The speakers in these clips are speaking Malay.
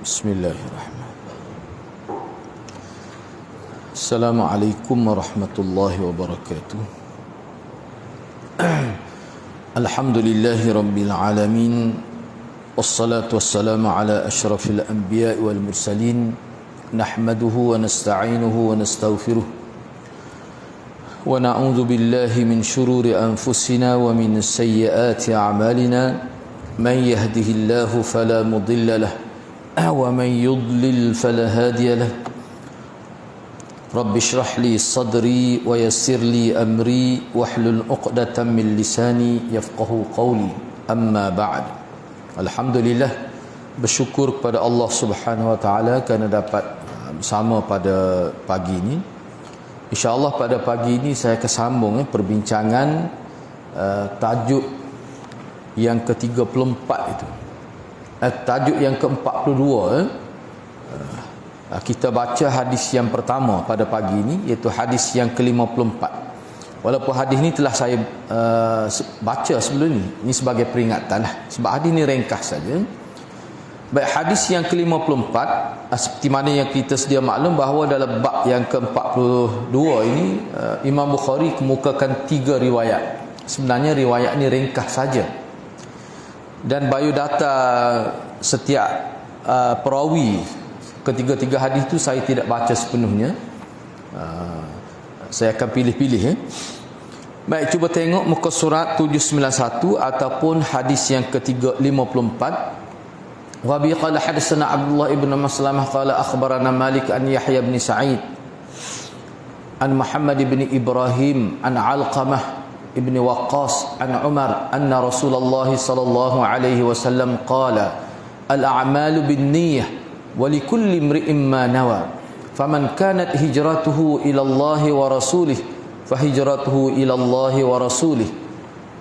Bismillahirrahmanirrahim. Assalamualaikum warahmatullahi wabarakatuh. Alhamdulillahi rabbil alamin. Wassalatu wassalamu ala asyrafil anbiya'i wal mursalin. Nahmaduhu wa nasta'inuhu wa nastaghfiruh. Wa na'udzu billahi min syururi anfusina wa min sayyiati a'malina. Man yahdihillahu fala mudilla lahu ومن يضلل فلا هادي له رب اشرح لي صدري ويسر لي أمري واحلل عقدة من لساني يفقه قولي أما بعد. Alhamdulillah, bersyukur kepada Allah Subhanahu wa taala kerana dapat bersama pada pagi ini. InsyaAllah pada pagi ini saya akan sambung perbincangan tajuk yang ke-34 itu. Tajuk yang ke-42, kita baca hadis yang pertama pada pagi ini, iaitu hadis yang ke-54. Walaupun hadis ini telah saya baca sebelum ini sebagai peringatan lah, sebab hadis ini ringkas saja. Baik, hadis yang ke-54, seperti mana yang kita sedia maklum bahawa dalam bab yang ke-42 ini Imam Bukhari kemukakan 3 riwayat. Sebenarnya riwayat ini ringkas saja, dan biodata setiap perawi ketiga-tiga hadis itu saya tidak baca sepenuhnya. Saya akan pilih-pilih. Baik, cuba tengok muka surat 791 ataupun hadis yang ke-354. Wa bi qala hadatsana Abdullah ibn Maslamah qala akhbarana Malik an Yahya bin Sa'id an Muhammad ibn Ibrahim an Alqamah ابن وقاص عن عمر أن رسول الله صلى الله عليه وسلم قال الأعمال بالنية ولكل امرئ ما نوى فمن كانت هجرته إلى الله ورسوله فهجرته إلى الله ورسوله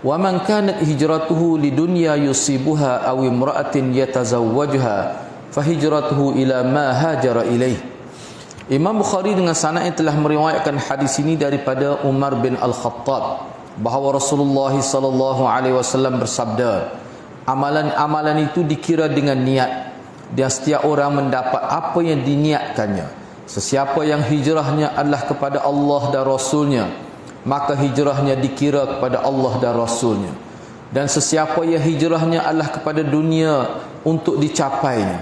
ومن كانت هجرته لدنيا يصيبها أو امرأة يتزوجها فهجرته إلى ما هاجر إليه. Imam Bukhari dengan sanad yang telah meriwayatkan hadis ini daripada Umar bin Al-Khattab bahawa Rasulullah sallallahu alaihi wasallam bersabda, amalan-amalan itu dikira dengan niat, dan setiap orang mendapat apa yang diniatkannya. Sesiapa yang hijrahnya adalah kepada Allah dan Rasulnya, maka hijrahnya dikira kepada Allah dan Rasulnya. Dan sesiapa yang hijrahnya adalah kepada dunia untuk dicapainya,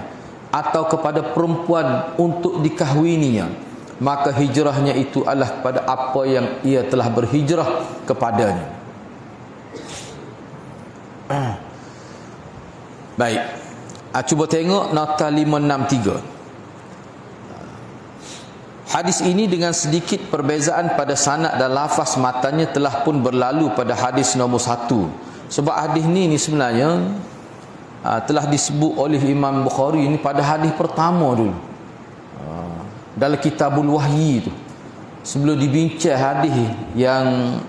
atau kepada perempuan untuk dikahwininya, maka hijrahnya itu adalah kepada apa yang ia telah berhijrah kepadanya. Baik, cuba tengok nota 563. Hadis ini dengan sedikit perbezaan pada sanad dan lafaz matanya telah pun berlalu pada hadis nombor 1. Sebab hadis ini sebenarnya telah disebut oleh Imam Bukhari ini pada hadis pertama dulu, dalam Kitabul Wahyi itu. Sebelum dibincang hadis yang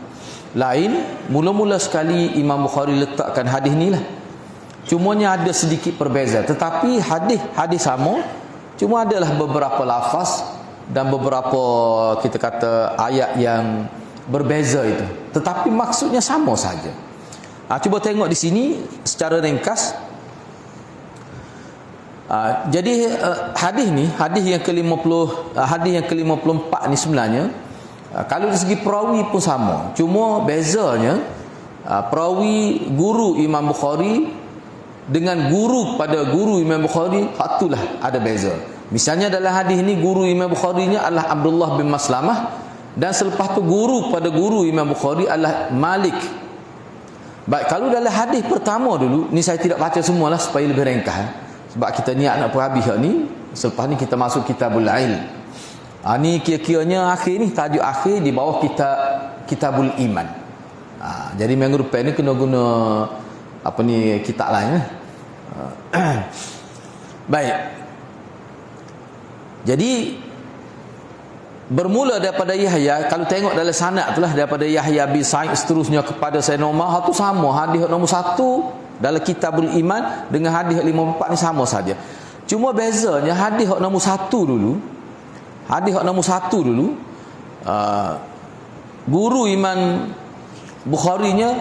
lain, mula-mula sekali Imam Bukhari letakkan hadis ni lah. Cumanya ada sedikit perbezaan, tetapi hadis sama, cuma adalah beberapa lafaz dan beberapa kita kata ayat yang berbeza itu, tetapi maksudnya sama saja. Cuba tengok di sini secara ringkas. Jadi hadis yang ke-50, hadis yang ke-54 ni sebenarnya kalau dari segi perawi pun sama, cuma bezanya perawi guru Imam Bukhari dengan guru pada guru Imam Bukhari, itulah ada beza. Misalnya dalam hadis ni guru Imam Bukhari nya adalah Abdullah bin Maslamah, dan selepas tu guru pada guru Imam Bukhari adalah Malik. Baik, kalau dalam hadis pertama dulu ni saya tidak baca semualah supaya lebih ringkas. Sebab kita niat nak habis ni, selepas ni kita masuk Kitabul Ilm. Ni kira-kiranya akhir ni, tajuk akhir di bawah Kitabul Iman. Jadi minggu depan ni kena guna kitab lain. Baik. Jadi bermula daripada Yahya, kalau tengok dalam sanad itulah daripada Yahya bin Sa'id seterusnya kepada Sayyidina Umar, itu sama. Hadis nombor 1 dalam Kitabul Iman dengan hadis 54 ni sama saja. Cuma bezanya hadis nombor 1 dulu, guru Imam Bukhari nya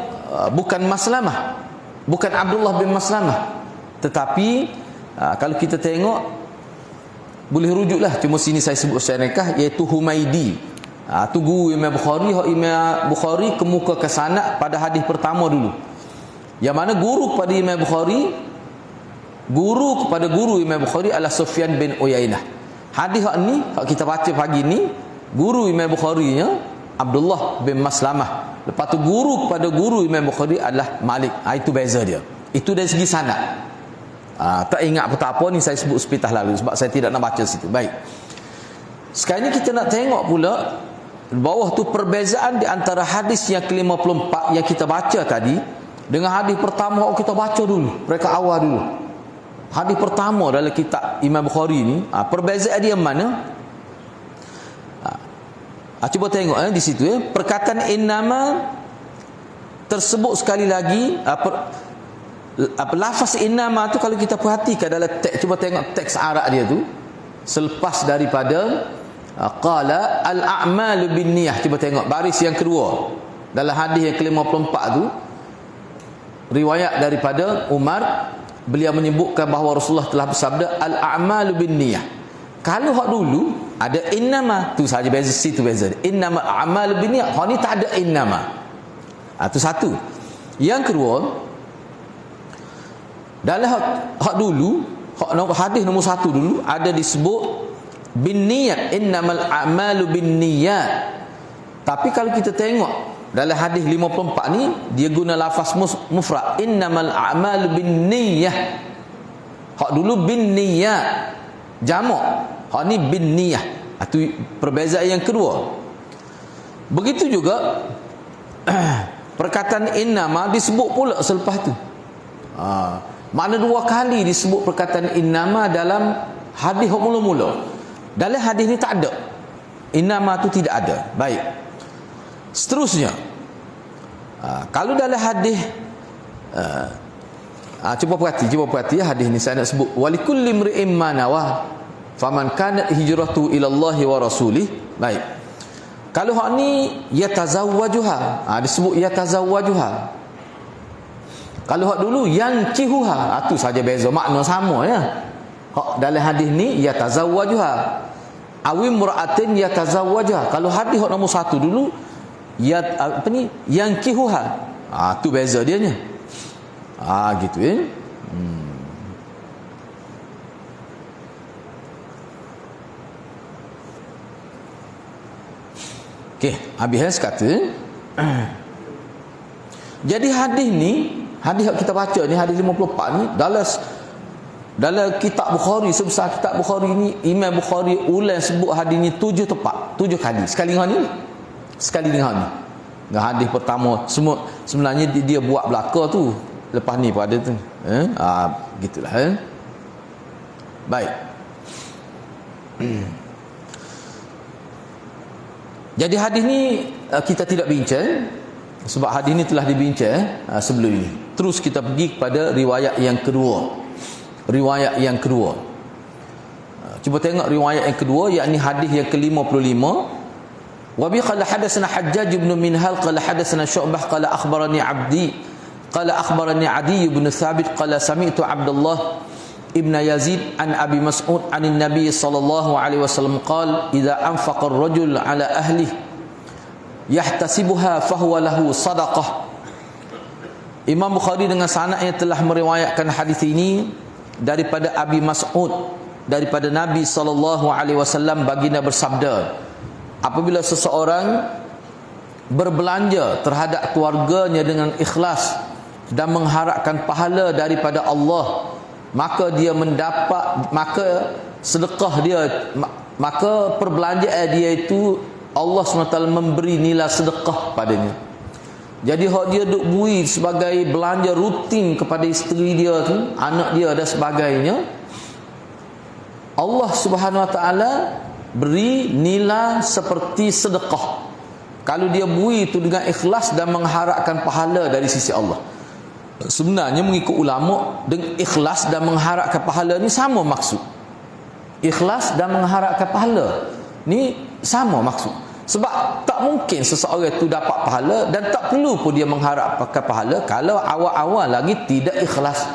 bukan Maslamah, bukan Abdullah bin Maslamah, tetapi kalau kita tengok boleh rujuklah, cuma sini saya sebut secara ringkas, iaitu Humaidi. Tu guru Imam Bukhari. Imam Bukhari kemuka ke sanad pada hadis pertama dulu, yang mana guru kepada Imam Bukhari, guru kepada guru Imam Bukhari adalah Sufyan bin Uyainah. Hadis ni hak kita baca pagi ni, guru Imam Bukhari nya Abdullah bin Maslamah. Lepas tu guru kepada guru Imam Bukhari adalah Malik. Itu beza dia. Itu dari segi sanad. Tak ingat apa-apa ni saya sebut sepitah lalu sebab saya tidak nak baca situ. Baik. Sekarang ni kita nak tengok pula bawah tu perbezaan di antara hadis yang ke-54 yang kita baca tadi dengan hadis pertama kita baca dulu, mereka awal dulu. Hadis pertama dalam kitab Imam Bukhari ni, perbezaan dia mana? Cuba tengok di situ perkataan innama tersebut sekali lagi, lafaz innama tu kalau kita perhatikan dalam teks, cuba tengok teks Arab dia tu selepas daripada qala al-a'malu binniyah. Cuba tengok baris yang kedua dalam hadis yang ke-54 tu, riwayat daripada Umar, beliau menyebutkan bahawa Rasulullah telah bersabda al-a'malu binniyah. Kalau hak dulu ada innama, tu saja beza, situ beza. Innama a'malu binniyah, hak ni tak ada innama. Tu satu. Yang kedua, dalam hak dulu, hadis nombor 1 dulu ada disebut bin niyat, innamal a'malu bin niyat. Tapi kalau kita tengok dalam hadis 54 ni, dia guna lafaz mufrad, innamal a'malu bin niyah. Hak dulu bin niyat jamak, hak ni bin niyah. Itu perbezaan yang kedua. Begitu juga perkataan innama disebut pula selepas tu. Makna 2 kali disebut perkataan innama dalam hadis mula-mula. Dalam hadis ni tak ada innama tu, tidak ada. Baik, seterusnya kalau dalam hadis cuba perhati hadis ni saya nak sebut, walikulli imri'in ma nawa faman kanat hijratu ila Allah wa rasulih. Baik, kalau hak ni yatazawwajuha, disebut yatazawwajuha. Kalau hak dulu yang kihuha, tu saja beza, makna sama ya. Hak dalam hadis ni yatazawwajuha, awim mura'atin yatazawwajuha. Kalau hadis hak nombor 1 dulu yang kihuha, tu beza dia nya. Gitu ya. Okey, habis kata. Jadi hadis ni, hadis yang kita baca ni, hadis 54 ni, dalam kitab Bukhari, sebesar kitab Bukhari ni, Imam Bukhari ulang sebut hadis ni 7 tepat, 7 kali. Sekali dengan ni. Dengan hadis pertama semua sebenarnya dia buat belaka tu. Lepas ni pun ada tu. Gitulah. Baik. Jadi hadis ni kita tidak bincang sebab hadis ni telah dibincang sebelum ini. Terus kita pergi kepada riwayat yang kedua. Cuba tengok riwayat yang kedua, yakni hadis yang ke-55. Wa bi qala hadatsana Hajjaj bin Minhal qala hadatsana Syu'bah qala akhbarani Adi bin Thabit qala sami'tu Abdullah ibn Yazid an Abi Mas'ud anin Nabi sallallahu alaihi wasallam qala idza anfaqa ar-rajul ala ahlihi yahtasibuha fahuwa lahu sadaqah. Imam Bukhari dengan sanadnya telah meriwayatkan hadis ini daripada Abi Mas'ud, daripada Nabi sallallahu alaihi wasallam, baginda bersabda, apabila seseorang berbelanja terhadap keluarganya dengan ikhlas dan mengharapkan pahala daripada Allah, maka dia mendapat, maka sedekah dia, maka perbelanjaan dia itu Allah SWT memberi nilai sedekah padanya. Jadi hak dia duk bui sebagai belanja rutin kepada isteri dia tu, anak dia dan sebagainya, Allah Subhanahu Wa Taala beri nilai seperti sedekah kalau dia bui itu dengan ikhlas dan mengharapkan pahala dari sisi Allah. Sebenarnya mengikut ulama, dengan ikhlas dan mengharapkan pahala ni sama maksud. Ikhlas dan mengharapkan pahala ni sama maksud. Sebab tak mungkin seseorang itu dapat pahala, dan tak perlu pun dia mengharapkan pahala kalau awal-awal lagi tidak ikhlas.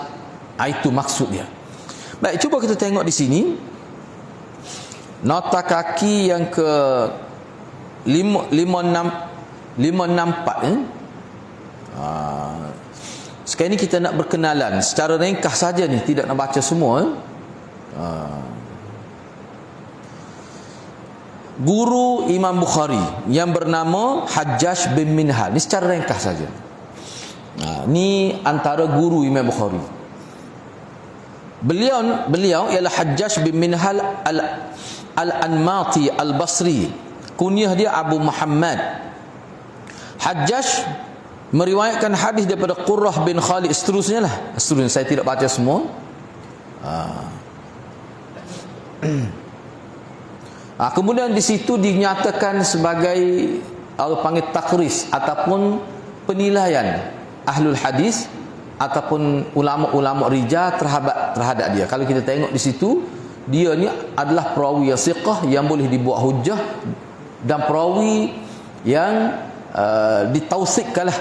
Itu maksud dia. Baik, cuba kita tengok di sini. Nota kaki yang ke 564 sekarang ni kita nak berkenalan secara ringkas saja ni, tidak nak baca semua. Guru Imam Bukhari yang bernama Hajjaj bin Minhal, ni secara ringkas saja. Ni antara guru Imam Bukhari. Beliau ialah Hajjaj bin Minhal Al-Anmati Al-Basri. Kunyah dia Abu Muhammad. Hajjaj meriwayatkan hadis daripada Qurrah bin Khalid, seterusnya lah. Seterusnya saya tidak baca semua. Kemudian di situ dinyatakan sebagai orang panggil takris ataupun penilaian ahlul hadis ataupun ulama-ulama rijal terhadap dia. Kalau kita tengok di situ, dia ni adalah perawi yang siqah, yang boleh dibuat hujah, dan perawi yang ditausikkan lah.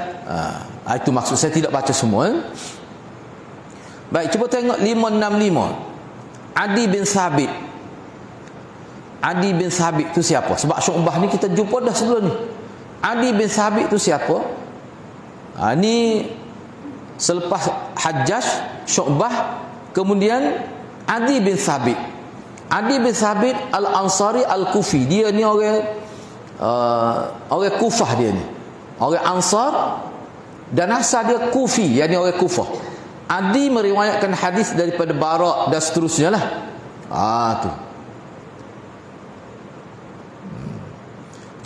Itu maksud saya, tidak baca semua. Baik, cuba tengok 565. Adi bin Sabit. Adi bin Sabit tu siapa? Sebab Syu'bah ni kita jumpa dah sebelum ni. Adi bin Sabit tu siapa? Ni selepas Hajjaj, Syu'bah, kemudian Adi bin Sabit. Adi bin Sabit Al-Ansari Al-Kufi. Dia ni orang Kufah, dia ni orang Ansar dan asal dia Kufi, yang ni orang Kufah. Adi meriwayatkan hadis daripada Bara' dan seterusnya lah. Tu.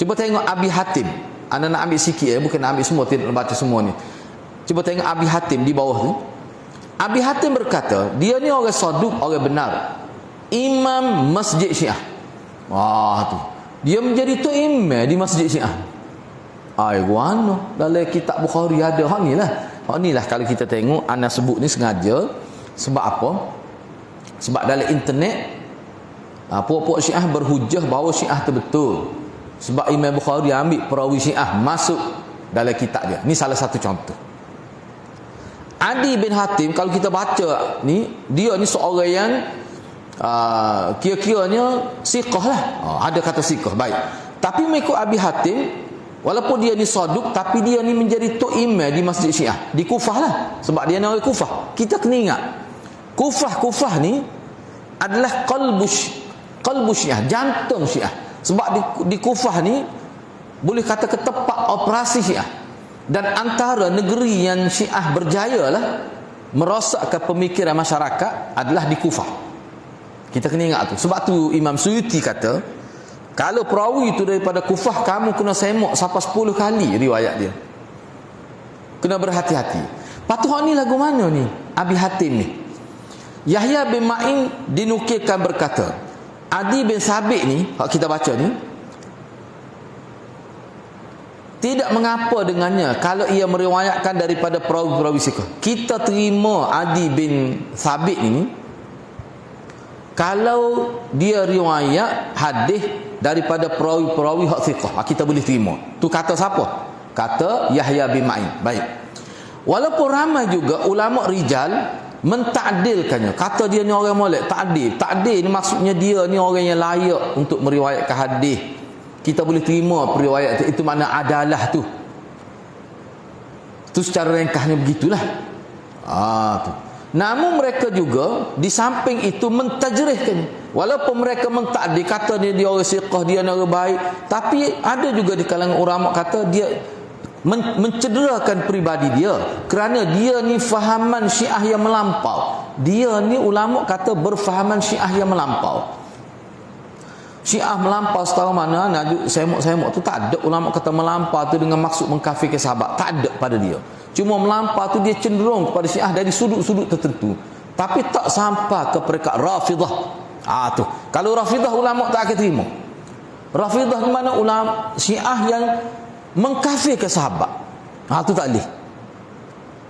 Cuba tengok Abi Hatim. Anda nak ambil sikit, bukan nak ambil semua, tidak nak baca semua ni. Cuba tengok Abi Hatim di bawah tu. Abi Hatim berkata, dia ni orang saduq, orang benar, imam masjid Syiah. Tu. Dia menjadi tu imam di masjid Syiah. Guano dalam kitab Bukhari ada hak ni lah. Hak ni lah kalau kita tengok, ana sebut ni sengaja. Sebab apa? Sebab dalam internet puak-puak Syiah berhujah bahawa Syiah tu betul. Sebab Imam Bukhari ambil perawi Syiah masuk dalam kitab dia. Ni salah satu contoh. Adi bin Hatim, kalau kita baca ni, dia ni seorang yang kira-kiranya siqah lah. Ada kata siqah, baik. Tapi mengikut Abi Hatim, walaupun dia ni saduq, tapi dia ni menjadi tok imam di masjid Syiah di Kufah lah. Sebab dia ni orang Kufah. Kita kena ingat, Kufah ni adalah qalbu Syiah, jantung Syiah. Sebab di Kufah ni boleh kata ke tempat operasi Syiah. Dan antara negeri yang Syiah berjaya lah merosakkan pemikiran masyarakat adalah di Kufah. Kita kena ingat tu. Sebab tu Imam Suyuti kata, kalau perawi itu daripada Kufah, kamu kena semak sampai 10 kali riwayat dia. Kena berhati-hati. Patut ni lagu mana ni? Abi Hatim ni. Yahya bin Ma'in dinukilkan berkata, Adi bin Sabit ni, kita baca ni, tidak mengapa dengannya kalau ia meriwayatkan daripada perawi-perawi siqah. Kita terima Adi bin Sabit ini kalau dia riwayat hadis daripada perawi-perawi hak siqah. Kita boleh terima. Tu kata siapa? Kata Yahya bin Ma'in. Baik. Walaupun ramai juga ulama rijal mentakdilkannya, kata dia ni orang molek. Takdil ni maksudnya dia ni orang yang layak untuk meriwayatkan hadis. Kita boleh terima periwayat itu makna adalah tu. Tu secara ringkasnya begitulah. Tu. Namun mereka juga di samping itu mentajrihkan. Walaupun mereka mentakdil, kata dia orang siqah, dia orang baik, tapi ada juga di kalangan ulama kata dia mencederakan peribadi dia kerana dia ni fahaman Syiah yang melampau. Dia ni ulama kata berfahaman Syiah yang melampau. Syiah melampau setahu mana, semok tu tak ada ulama kata melampau tu dengan maksud mengkafirkan sahabat. Tak ada pada dia. Cuma melampau tu dia cenderung kepada Syiah dari sudut-sudut tertentu, tapi tak sampai ke peringkat Rafidah. Tu. Kalau Rafidah ulama tak akan terima. Rafidah di mana ulama Syiah yang mengkafirkan sahabat. Tu tak boleh.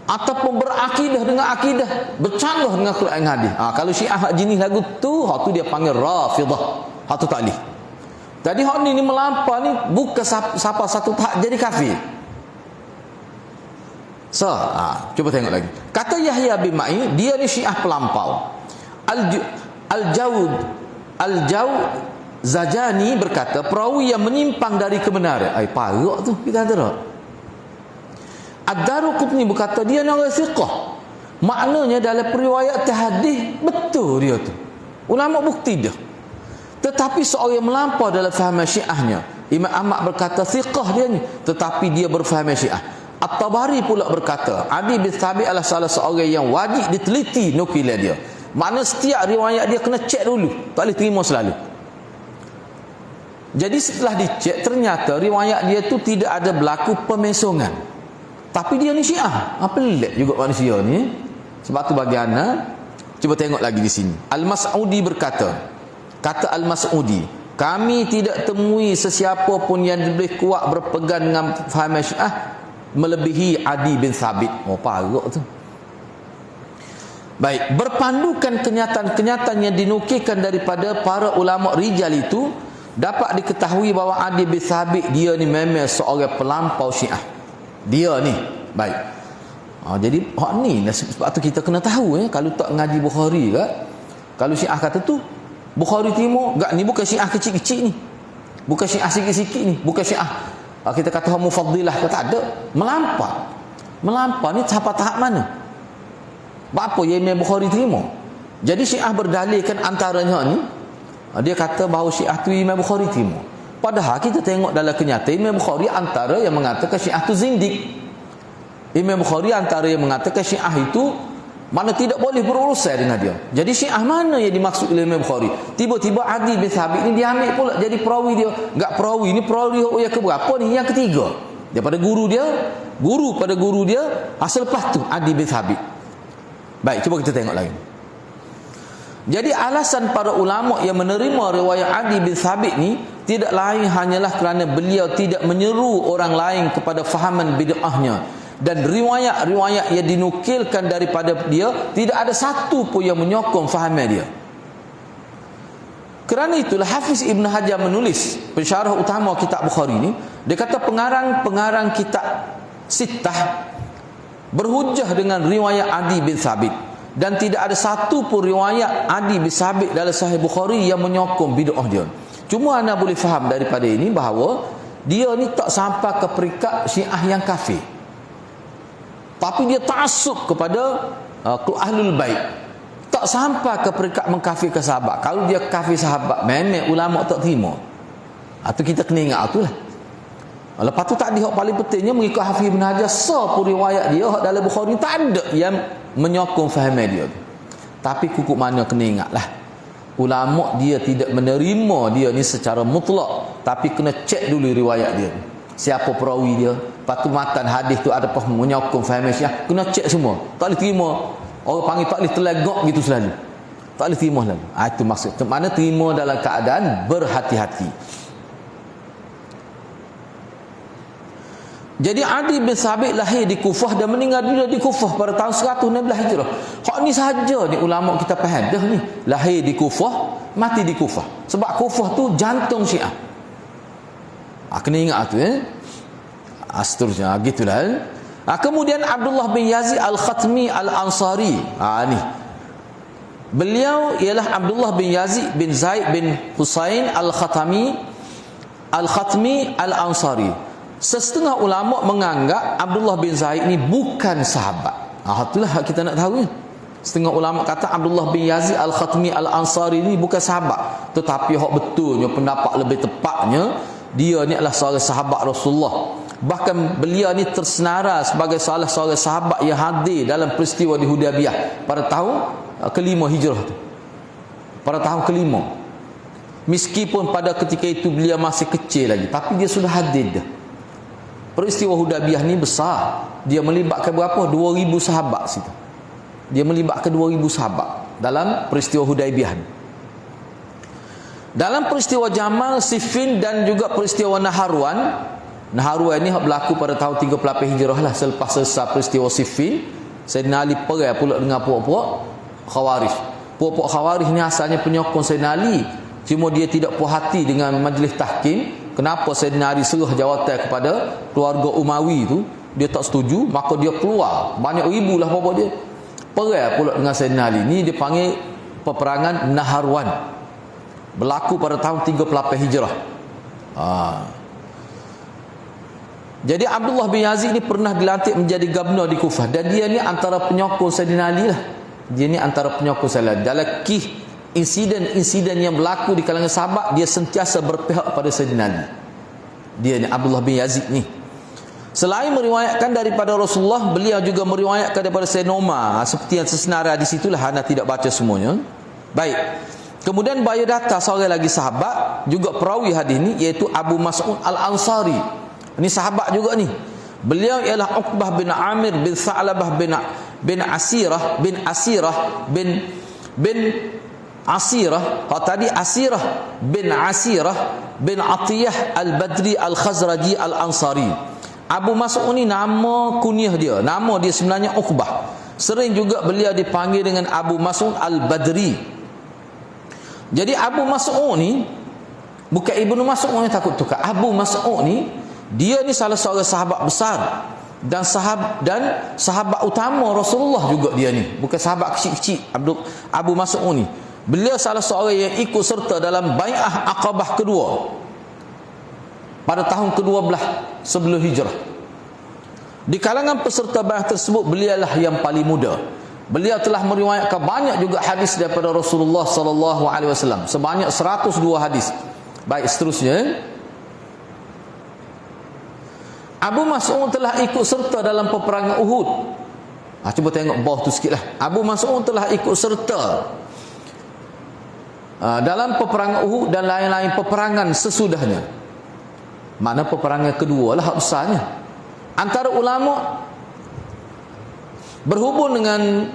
Ataupun berakidah dengan akidah, bercanggah dengan Quran hadis. Kalau Syiah jenis lagu tu, tu dia panggil Rafidah. Tu tak boleh. Jadi hak ni melampau ni bukan siapa satu tahap jadi kafir. Cuba tengok lagi. Kata Yahya bin Ma'in, dia ni Syiah pelampau. Al-Jawd Zajani berkata perawi yang menyimpang dari kebenaran. Parok tu kita kata tak. Ad-Daruqutni berkata dia orang thiqah. Maknanya dalam periwayat hadis betul dia tu. Ulama bukti dia. Tetapi seorang yang melampau dalam faham Syiahnya, Imam Ahmad berkata thiqah dia ni, tetapi dia berfaham Syiah. At-Tabari pula berkata Adi bin Thabit adalah salah seorang yang wajib diteliti nukilan dia. Makna setiap riwayat dia kena cek dulu, tak boleh terima selalu. Jadi setelah dicek ternyata riwayat dia tu tidak ada berlaku pemesongan. Tapi dia ni Syiah. Pelik juga manusia ni. Sebab tu bagi ana, cuba tengok lagi di sini. Al-Mas'udi berkata, kata Al-Mas'udi, kami tidak temui sesiapa pun yang lebih kuat berpegang dengan faham Syiah melebihi Adi bin Thabit. Parok tu. Baik, berpandukan kenyataan-kenyataan yang dinukilkan daripada para ulama rijal itu, dapat diketahui bahawa Adi bin Thabit dia ni memang seorang pelampau Syiah. Dia ni. Baik. Jadi hak ni sebab tu kita kena tahu kalau tak ngaji Bukhari ke, kalau Syiah kata tu Bukhari Timur, enggak ni bukan Syiah kecil-kecil ni. Bukan Syiah sikit-sikit ni, bukan Syiah kita kata mufaddilah ke, tak ada. Melampau ni tahap mana? Apa yang Imam Bukhari terima? Jadi Syiah berdalilkan antaranya ni, dia kata bahawa Syiah tu Imam Bukhari terima. Padahal kita tengok dalam kenyataan Imam Bukhari antara yang mengatakan Syiah tu zindik. Imam Bukhari antara yang mengatakan Syiah itu mana tidak boleh berurusan dengan dia. Jadi Syiah mana yang dimaksud oleh Imam Bukhari? Tiba-tiba Adi bin Thabit ni dia ambil pula jadi perawi dia. Enggak perawi ni, perawi yang keberapa ni? Yang ketiga. Daripada guru dia, guru pada guru dia, asal lepas tu Adi bin Thabit. Baik, cuba kita tengok lagi. Jadi alasan para ulama yang menerima riwayat Adi bin Thabit ni tidak lain hanyalah kerana beliau tidak menyeru orang lain kepada fahaman bid'ahnya. Dan riwayat-riwayat yang dinukilkan daripada dia tidak ada satu pun yang menyokong fahaman dia. Kerana itulah Hafiz Ibn Hajar menulis pensyarah utama kitab Bukhari ni, dia kata pengarang-pengarang kitab Sittah berhujah dengan riwayat Adi bin Thabit, dan tidak ada satu pun riwayat Adi bin Thabit dalam Sahih Bukhari yang menyokong bid'ah dia. Cuma anda boleh faham daripada ini bahawa dia ni tak sampai ke peringkat Syiah yang kafir. Tapi dia ta'assub kepada Ahlul Bait. Tak sampai ke peringkat mengkafirkan sahabat. Kalau dia kafir sahabat, memang ulama tak terima. Itu kita kena ingat itulah. Lepas tu tadi hak paling pentingnya mengikut Hafiz Ibn Hajar, pun riwayat dia hak dalam Bukhari tak ada yang menyokong faham dia. Tapi kuku mana kena ingatlah. Ulama dia tidak menerima dia ni secara mutlak, tapi kena cek dulu riwayat dia. Siapa perawi dia? Lepas tu matan hadis tu ada apa menyokong faham Syiah, kena cek semua. Tak boleh terima. Orang panggil tak boleh telegak gitu selalu. Tak boleh terima selalu. Itu maksud. Mana terima dalam keadaan berhati-hati. Jadi Adi bin Thabit lahir di Kufah dan meninggal dunia di Kufah pada tahun 116 Hijrah. Hak ni sahaja ni ulama kita faham dah ni. Lahir di Kufah, mati di Kufah. Sebab Kufah tu jantung Syiah. Kena ingat tu seterusnya gitulah. Kemudian Abdullah bin Yazid Al-Khatmi Al-Ansari. Ni. Beliau ialah Abdullah bin Yazid bin Zaid bin Husain Al-Khatmi Al-Ansari. Setengah ulama menganggap Abdullah bin Zaid ni bukan sahabat. Itulah kita nak tahu. Setengah ulama kata Abdullah bin Yazid Al-Khatmi Al-Ansari ni bukan sahabat. Tetapi hak betulnya, pendapat lebih tepatnya, dia ni adalah seorang sahabat Rasulullah. Bahkan beliau ni tersenara sebagai salah seorang sahabat yang hadir dalam peristiwa di Hudaybiyah pada tahun kelima Hijrah tu. Pada tahun kelima. Meskipun pada ketika itu beliau masih kecil lagi, tapi dia sudah hadir dah. Peristiwa Hudaybiyah ni besar. Dia melibatkan berapa? 2,000 sahabat situ. Dia melibatkan 2,000 sahabat dalam peristiwa Hudaybiyah ni. Dalam peristiwa Jamal, Siffin dan juga peristiwa Naharwan. Naharwan ni berlaku pada tahun 38 Hijrah lah, selepas selesai peristiwa Siffin. Sayyidina Ali perang pula dengan puak-puak Khawarij. Puak-puak Khawarij ni asalnya penyokong Sayyidina Ali. Cuma dia tidak puas hati dengan majlis tahkim. Kenapa Sayyidina Ali serah jawatan kepada keluarga Umawi tu, dia tak setuju, maka dia keluar. Banyak ribu lah apa dia. Perang pula dengan Sayyidina Ali. Ni dia panggil peperangan Naharwan. Berlaku pada tahun 38 Hijrah. Jadi Abdullah bin Yazid ni pernah dilantik menjadi gubernur di Kufah, dan dia ni antara penyokong Sayyidina Ali lah. Dia ni antara penyokong Sayyidina Ali. Dalam insiden-insiden yang berlaku di kalangan sahabat, dia sentiasa berpihak pada Sayyidina Ali. Dia ni Abdullah bin Yazid ni. Selain meriwayatkan daripada Rasulullah, beliau juga meriwayatkan daripada Sayyidina Umar. Seperti yang tersenarai di situlah, anda tidak baca semuanya. Baik. Kemudian biodata seorang lagi sahabat, juga perawi hadis ni, iaitu Abu Mas'ud Al-Ansari. Ini sahabat juga ni. Beliau ialah Uqbah bin Amir bin Tha'labah bin Asirah bin Asirah. Tadi Asirah bin Atiyah Al-Badri Al-Khazraji Al-Ansari. Abu Mas'ud ni nama kunyah dia, nama dia sebenarnya Uqbah. Sering juga beliau dipanggil dengan Abu Mas'ud Al-Badri. Jadi Abu Mas'ud ni bukan Ibnu Mas'ud yang takut tukar. Abu Mas'ud ni, dia ni salah seorang sahabat besar dan sahabat utama Rasulullah juga dia ni. Bukan sahabat kecil-kecil. Abu Mas'ud ni, beliau salah seorang yang ikut serta dalam Bai'ah Aqabah kedua pada tahun ke-12 sebelum hijrah. Di kalangan peserta bai'ah tersebut, beliaulah yang paling muda. Beliau telah meriwayatkan banyak juga hadis daripada Rasulullah sallallahu alaihi wasallam, sebanyak 102 hadis. Baik, seterusnya, Abu Mas'ud telah ikut serta dalam peperangan Uhud. Cuba tengok bawah tu sikitlah. Abu Mas'ud telah ikut serta dalam peperangan Uhud dan lain-lain peperangan sesudahnya. Mana peperangan kedua lah hak besarnya. Antara ulama berhubung dengan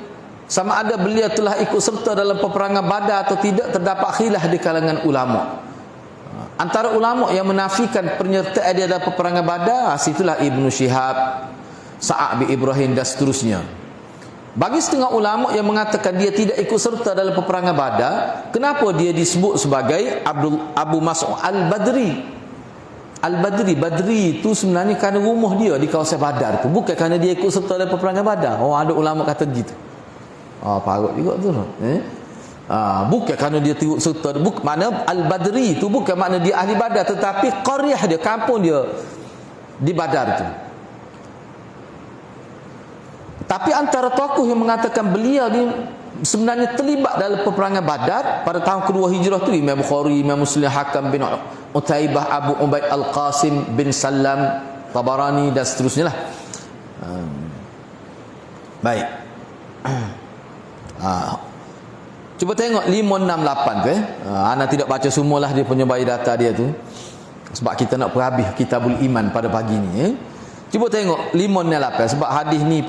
sama ada beliau telah ikut serta dalam peperangan Badar atau tidak, terdapat khilaf di kalangan ulama. Antara ulama yang menafikan penyertaan dia dalam peperangan Badar, situlah Ibnu Syihab, Sa'ad bin Ibrahim dan seterusnya. Bagi setengah ulama yang mengatakan dia tidak ikut serta dalam peperangan Badar, kenapa dia disebut sebagai Abu Mas'ud Al-Badri? Badri itu sebenarnya kerana rumah dia di kawasan Badar tu, bukan kerana dia ikut serta dalam peperangan Badar. Ada ulama kata gitu. Parut juga tu. Bukan kerana dia ikut serta. Makna Al-Badri itu bukan makna dia ahli Badar, tetapi qaryah dia, kampung dia di Badar tu. Tapi antara tokoh yang mengatakan beliau ni sebenarnya terlibat dalam peperangan Badar pada tahun kedua hijrah tu, Imam Bukhari, Imam Muslim, Hakam bin Utaibah, Abu Ubaid Al-Qasim bin Salam, Tabarani dan seterusnya lah. Baik. Cuba tengok 568 tu Ana tidak baca semualah dia punya biodata dia tu, sebab kita nak perhabis Kitabul Iman pada pagi ni. Cuba tengok 568, sebab hadis ni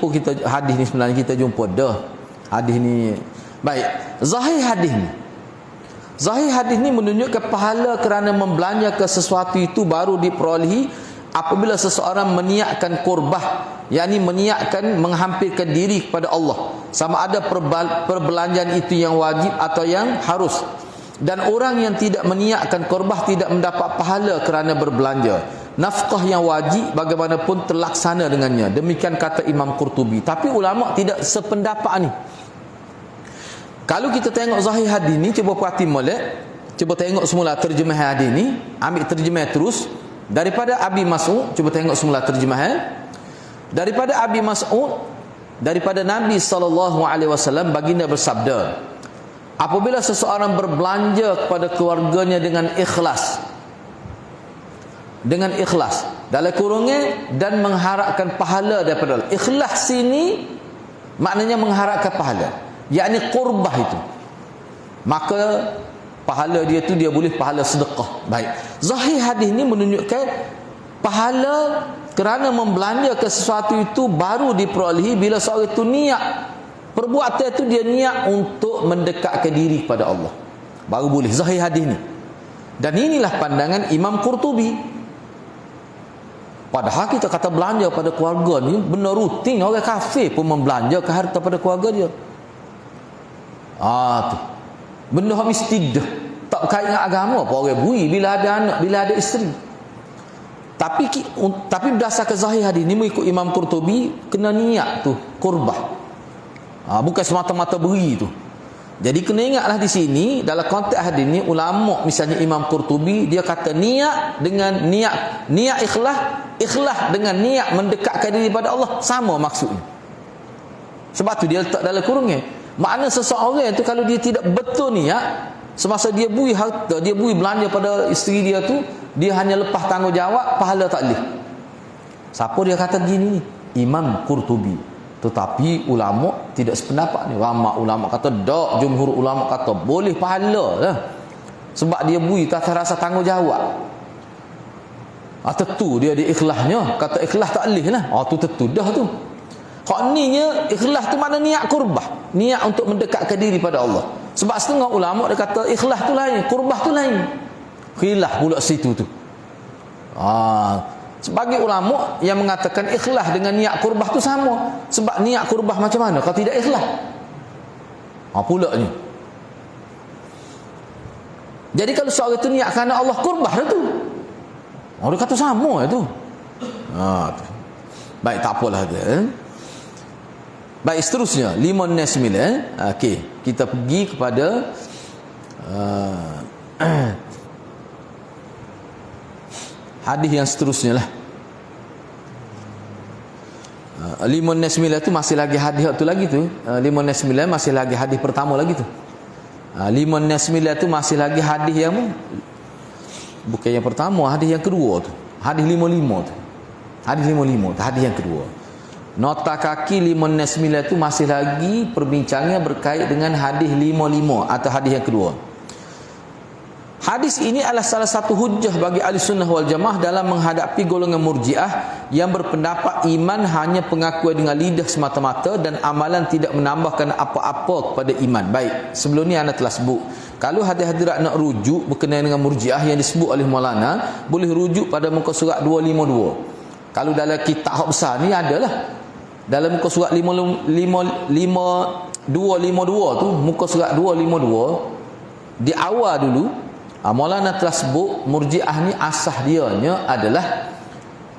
sebenarnya kita jumpa dah. Hadis ni baik. Zahir hadis ni menunjukkan pahala kerana membelanjakan sesuatu itu baru diperolehi apabila seseorang meniatkan qurbah, yakni meniatkan menghampirkan diri kepada Allah, sama ada perbelanjaan itu yang wajib atau yang harus. Dan orang yang tidak meniatkan qurbah tidak mendapat pahala kerana berbelanja. Nafkah yang wajib bagaimanapun terlaksana dengannya. Demikian kata Imam Qurtubi. Tapi ulama tidak sependapat ni. Kalau kita tengok zahir hadis ni, cuba perhati molek, cuba tengok semula terjemahan hadis ni, ambil terjemahan terus daripada Abi Mas'ud. Cuba tengok semula terjemahan daripada Abi Mas'ud, daripada Nabi SAW, baginda bersabda, apabila seseorang berbelanja kepada keluarganya dengan ikhlas dalam kurungnya, dan mengharapkan pahala daripada Allah. Ikhlas sini maknanya mengharapkan pahala, yakni qurbah itu, maka pahala dia tu dia boleh pahala sedekah. Baik, zahir hadis ni menunjukkan pahala kerana membelanjakan sesuatu itu baru diperolehi bila seorang itu niat, perbuatan itu dia niat untuk mendekatkan diri kepada Allah, baru boleh. Zahir hadis ni. Dan inilah pandangan Imam Qurtubi. Padahal kita kata belanja pada keluarga ni benda rutin, orang kafir pun membelanjakan harta pada keluarga dia. Tu benda yang mesti dah tak berkait dengan agama. Apa orang bui bila ada anak, bila ada isteri. Tapi berdasarkan zahir hadis ni, mengikut Imam Qurtubi, kena niat tu qurbah. Bukan semata-mata beri tu. Jadi kena ingatlah di sini dalam konteks hadis ni ulama misalnya Imam Qurtubi dia kata niat dengan niat ikhlas dengan niat mendekatkan diri pada Allah sama maksudnya. Sebab tu dia letak dalam kurungnya. Makna seseorang itu kalau dia tidak betul niat semasa dia bui harta, dia bui belanja pada isteri dia tu, dia hanya lepas tanggungjawab, pahala tak boleh. Siapa dia kata begini ni? Imam Qurtubi. Tetapi ulama tidak sependapat ni. Ramai ulama kata dak, jumhur ulama kata boleh pahala lah. Sebab dia bui tak rasa tanggungjawab. Tentu dia ikhlasnya, kata ikhlas tak boleh lah. Tu tentu dah tu. Hak ninya ikhlas tu makna niat kurbah, niat untuk mendekatkan diri pada Allah. Sebab setengah ulama dia kata ikhlas tu lain, kurbah tu lain. Khilaf pula situ tu. Sebagai ulama yang mengatakan ikhlas dengan niat kurbah tu sama. Sebab niat kurbah macam mana kalau tidak ikhlas? Pula ni. Jadi kalau seorang itu niat kerana Allah, kurbah dah tu. Dia kata sama tu. Baik, tak apalah dia. Baik, seterusnya 5-9. Okey, kita pergi kepada hadis yang seterusnya lah. 5-9 tu masih lagi hadis tu lagi tu. 5-9 masih lagi hadis pertama lagi tu. 5-9 tu masih lagi hadis yang bukan yang pertama, hadis yang kedua tu. Hadis 55 tu. Hadis 55 tu, hadis yang kedua. Nota kaki 5-9 tu masih lagi perbincangannya berkait dengan hadis 55 atau hadis yang kedua. Hadis ini adalah salah satu hujjah bagi ahli sunnah wal jamaah dalam menghadapi golongan murjiah yang berpendapat iman hanya pengakuan dengan lidah semata-mata dan amalan tidak menambahkan apa-apa kepada iman. Baik, sebelum ni anda telah sebut, kalau hadirat nak rujuk berkenaan dengan murjiah yang disebut oleh Maulana, boleh rujuk pada muka surat 252. Kalau dalam kitab hak besar ni adalah dalam muka surat 252 tu, muka surat 252 di awal dulu Maulana telah sebut murjiah ni asas dianya adalah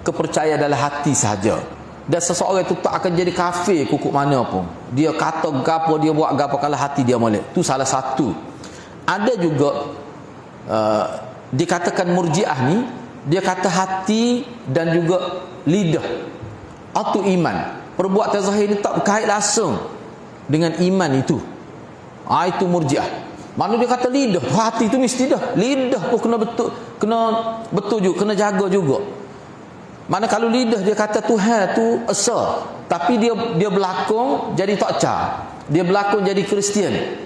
kepercayaan dalam hati sahaja. Dan seseorang itu tak akan jadi kafir kukuk mana pun. Dia kata gapo, dia buat gapo kalau hati dia molek. Tu salah satu. Ada juga dikatakan murjiah ni, dia kata hati dan juga lidah atau iman. Perbuatan zahir ni tak berkait langsung dengan iman itu. Itu murjiah. Mana dia kata lidah, hati tu mesti dah. Lidah pun kena betul juga, kena jaga juga. Mana kalau lidah dia kata Tuhan tu esa, tapi dia berlakon jadi tak ca. Dia berlakon jadi Kristian.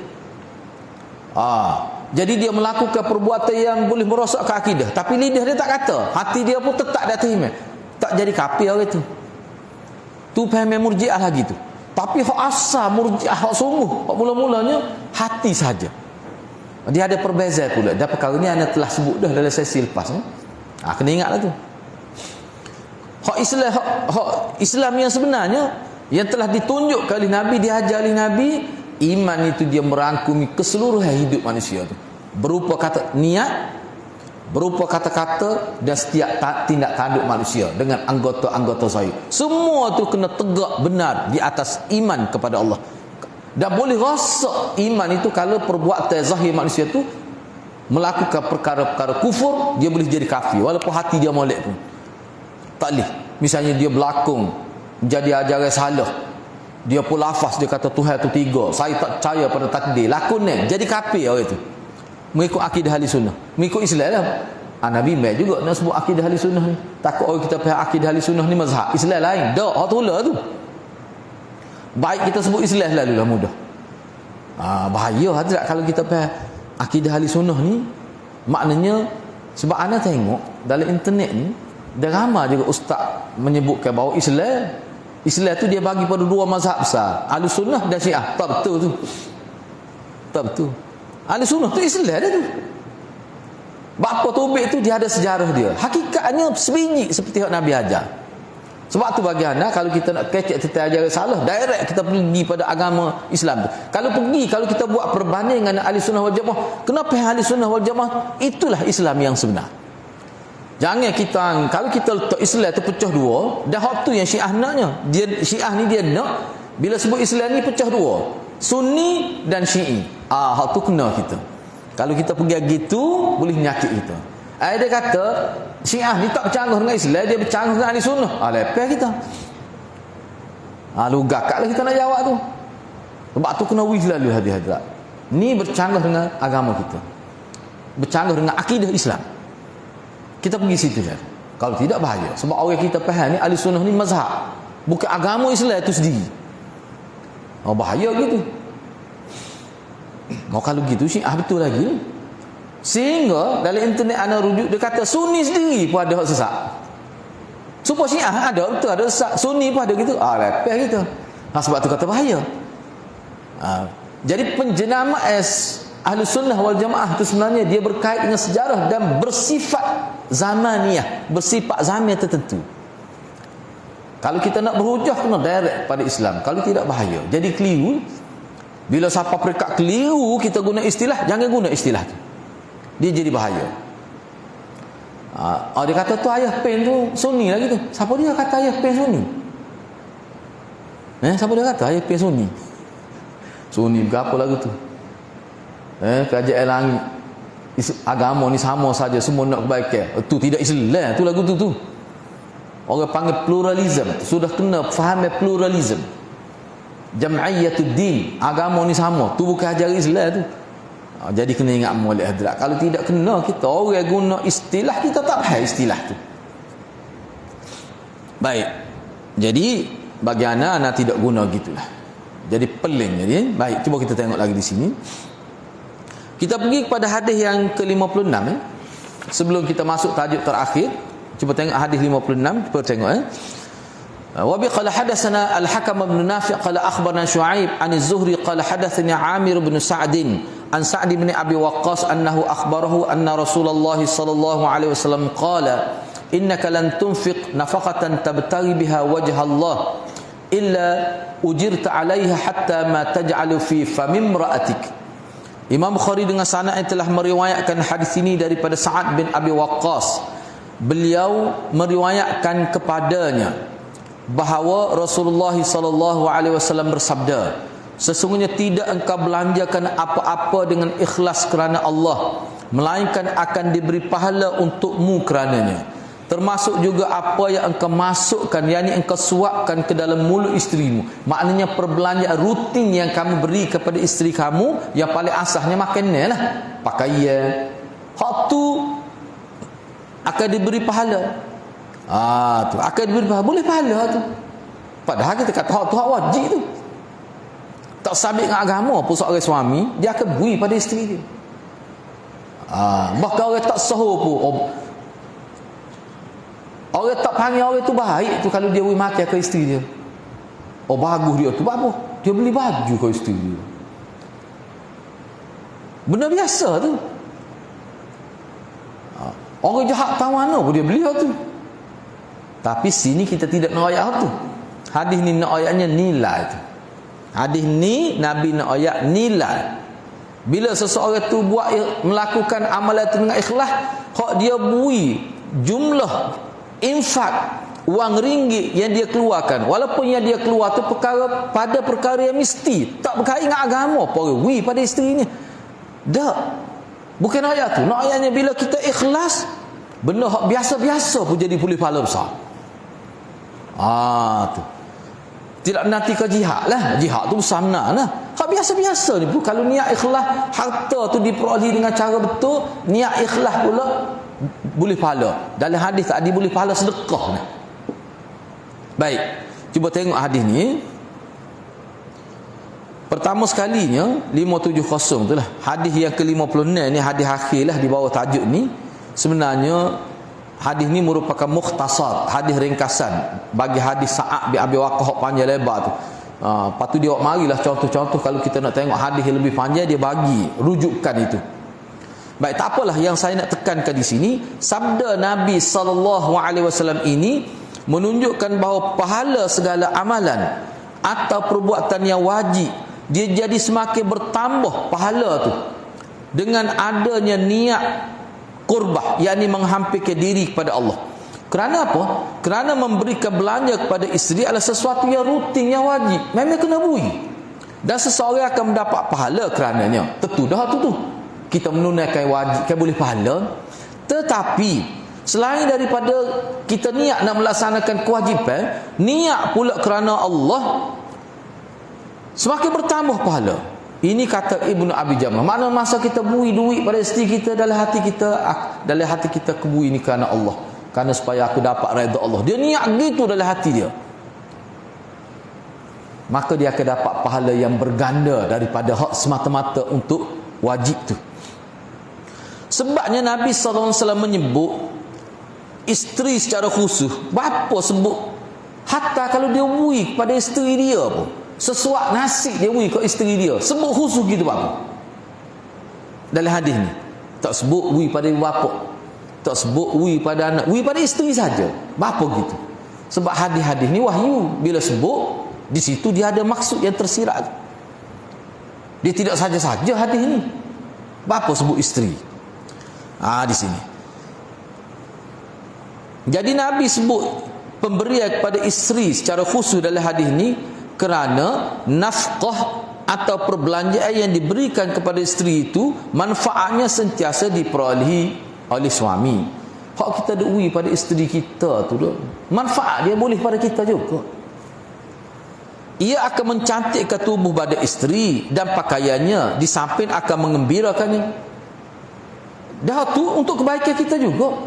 Jadi dia melakukan perbuatan yang boleh merosakkan akidah, tapi lidah dia tak kata. Hati dia pun tetap dah terima. Tak jadi kafir orang itu. Tu faham murjiah lagi tu. Tapi hak asal murjiah, hak sungguh, hak mula-mulanya hati saja. Dia ada perbezaan pula. Dan perkara ni anda telah sebut dah dalam sesi lepas. Kena ingatlah tu. Hak Islam yang sebenarnya yang telah ditunjuk oleh Nabi, diajar oleh Nabi, iman itu dia merangkumi keseluruhan hidup manusia tu. Berupa kata niat, berupa kata-kata dan setiap tindak tanduk manusia dengan anggota-anggota saya. Semua tu kena tegak benar di atas iman kepada Allah. Dan boleh rosak iman itu kalau perbuatan zahir manusia tu melakukan perkara-perkara kufur, dia boleh jadi kafir walaupun hati dia molek pun. Tak boleh. Misalnya dia berlakon menjadi ajaran salah. Dia pun lafaz dia kata Tuhan tu tiga. Saya tak percaya pada takdir. Lakon ni jadi kafir orang itu. Mengikut akidah ahli sunnah. Mengikut Islam lah. Nabi mai juga nak sebut akidah ahli sunnah ni. Takut orang kita faham akidah ahli sunnah ni mazhab. Islam lain. Dak, hak tolak tu. Baik kita sebut Islam lalu lah mudah. Bahaya hadirat kalau kita faham akidah ahli sunnah ni. Maknanya sebab anda tengok dalam internet ni dah ramai juga ustaz menyebutkan bahawa Islam tu dia bagi pada dua mazhab besar, ahli sunnah dan syiah. Tak betul tu. Tak betul. Ahli sunnah tu Islam dia tu. Bapa Tobik tu dia ada sejarah dia. Hakikatnya sebiji seperti yang Nabi ajar. Sebab tu bagi anda kalau kita nak kecek tentang ajaran salah, direct kita pergi pada agama Islam tu. Kalau kita buat perbandingan dengan ahli sunnah wal jamaah, kenapa ahli sunnah wal jamaah itulah Islam yang sebenar. Jangan kalau kita letak Islam tu pecah dua, dah hak tu yang Syiah naknya. Syiah ni dia nak bila sebut Islam ni pecah dua, Sunni dan Syi'i. hak tu kena kita. Kalau kita pergi gitu, boleh menyakit kita. Dia kata Syiah ni tak bercanggah dengan Islam, dia bercanggah dengan ahli sunnah. Lepas kita. Lu gakaklah kita nak jawab tu. Sebab tu kena wis lalu hadirat. Ni bercanggah dengan agama kita. Bercanggah dengan akidah Islam. Kita pergi situ je. Kalau tidak bahaya. Sebab orang kita faham ni ahli sunnah ni mazhab. Bukan agama Islam itu sendiri. Bahaya gitu. Kalau gitu Syiah betul lagi. Sehingga dalam internet ana rujuk dia kata Sunni sendiri pun ada hak sesat. Supaya Syiah ada betul ada sesat, Sunni pun ada gitu. Lepas gitu. Sebab tu kata bahaya. Jadi penjenama Ahli Sunnah wal Jamaah itu sebenarnya dia berkait dengan sejarah dan bersifat zamaniyah, bersifat zaman tertentu. Kalau kita nak berhujah kena direct pada Islam. Kalau tidak bahaya. Jadi keliru. Bila siapa perekat keliru kita guna istilah, jangan guna istilah tu. Dia jadi bahaya. Dia kata tu ayah pen tu Sunni lagi tu. Siapa dia kata ayah pen Sunni? Siapa dia kata ayah pen Sunni? Sunni berapa lagu tu? Kerajaan langit. Agama ni sama saja, semua nak kebaikan. Tu tidak Islam tu lagu tu. Orang panggil pluralism. Sudah kena faham pluralism. Jam'iyatud din, agama ni sama. Tu bukan ajaran Islam tu. Jadi kena ingat molek hadirat. Kalau tidak kena kita orang guna istilah, kita tak faham istilah tu. Baik. Jadi bagi ana tidak guna gitulah. Jadi peling jadi. Baik, cuba kita tengok lagi di sini. Kita pergi kepada hadis yang ke-56 Sebelum kita masuk tajuk terakhir, cuba tengok hadis 56, cuba tengok wa bi qala hadatsana al-Hakam bin Nafi' qala akhbarana Shu'aib an az-Zuhri qala hadatsani Amir bin Sa'd an Sa'd bin Abi Waqqas annahu akhbarahu anna Rasulullah sallallahu alaihi wasallam qala innaka lan tunfiq nafaqatan tabtaghi biha wajha Allah illa ujirta 'alaiha hatta ma taj'alu fi fami imra'atik. Imam Bukhari dengan sanad yang telah meriwayatkan hadis ini daripada Sa'ad bin Abi Waqqas. Beliau meriwayatkan kepadanya bahawa Rasulullah sallallahu alaihi wasallam bersabda, sesungguhnya tidak engkau belanjakan apa-apa dengan ikhlas kerana Allah, melainkan akan diberi pahala untukmu kerananya, termasuk juga apa yang engkau masukkan, yakni engkau suapkan ke dalam mulut isterimu. Maknanya perbelanjaan rutin yang kamu beri kepada isteri kamu, yang paling asasnya makanan lah, pakaian, hak tu akan diberi pahala. Tu akan diberi pahala, boleh pahala tu. Padahal kita kata hak tu hak wajib tu. Tak sabit dengan agama pun seorang suami, dia akan beri pada isteri dia. Bahkan orang tak sahur pun, orang tak panggil orang tu baik tu kalau dia beri makan ke isteri dia. Bagus dia tu, bagus. Dia beli baju ke isteri dia. Benda biasa tu. Orang jahat tahu mana pun dia beli tu. Tapi sini kita tidak nak ayat tu. Hadis ni nak ayatnya nilai tu. Hadis ni Nabi nak ayat nilai. Bila seseorang tu melakukan amalan tu dengan ikhlas, hak dia bui jumlah infak wang ringgit yang dia keluarkan, walaupun yang dia keluar tu perkara yang mesti tak berkait dengan agama, perwi pada isteri ni. Dak. Bukan ayat tu. Nak ayatnya bila kita ikhlas, benda hak biasa-biasa pun jadi boleh pahala besar. Tu. Tidak nanti ke jihad lah. Jihad tu besar benar lah. Hak biasa-biasa ni pun kalau niat ikhlas, harta tu diperolehi dengan cara betul, niat ikhlas pula boleh pahala. Dalam hadis tadi boleh pahala sedekah ni. Baik, cuba tengok hadis ni. Pertama sekalinya 570 tu lah. Hadis yang ke-56 ni hadis akhir lah di bawah tajuk ni. Sebenarnya hadis ni merupakan mukhtasar, hadis ringkasan bagi hadis Sa'ad bin Abi Waqqas panjang lebar tu. Lepas tu dia marilah contoh-contoh kalau kita nak tengok hadis yang lebih panjang, dia bagi rujukan itu. Baik, tak apalah, yang saya nak tekankan di sini, sabda Nabi sallallahu alaihi wasallam ini menunjukkan bahawa pahala segala amalan atau perbuatan yang wajib dia jadi semakin bertambah pahala tu dengan adanya niat qurbah, yakni menghampirkan diri kepada Allah. Kerana apa? Kerana memberikan belanja kepada isteri adalah sesuatu yang rutin, yang wajib, memang kena bui. Dan seseorang akan mendapat pahala kerananya. Tentu dah tu. Kita menunaikan wajib kan boleh pahala. Tetapi selain daripada kita niat nak melaksanakan kewajipan, niat pula kerana Allah, semakin bertambah pahala. Ini kata Ibnu Abi Jamrah. Makna masa kita bui duit pada isteri kita, dalam hati kita kebui ni kerana Allah. Kerana supaya aku dapat redha Allah. Dia niat gitu dalam hati dia. Maka dia akan dapat pahala yang berganda daripada hak semata-mata untuk wajib tu. Sebabnya Nabi SAW menyebut isteri secara khusus. Bapa sebut hatta kalau dia bui kepada isteri dia pun, sesuap nasib dia bui ke isteri dia, sebut khusus gitu bapa. Dalam hadis ni tak sebut bui pada bapa, tak sebut bui pada anak, bui pada isteri saja. Bapa gitu. Sebab hadis-hadis ni wahyu. Bila sebut di situ dia ada maksud yang tersirat. Dia tidak saja-saja hadis ni. Bapa sebut isteri. Di sini. Jadi Nabi sebut pemberian kepada isteri secara khusus dalam hadis ni kerana nafkah atau perbelanjaan yang diberikan kepada isteri itu manfaatnya sentiasa diperolehi oleh suami. Hak kita duit pada isteri kita tu dah, manfaat dia boleh pada kita juga. Ia akan mencantikkan tubuh badan isteri dan pakaiannya, di samping akan mengembirakannya. Dah tu untuk kebaikan kita juga.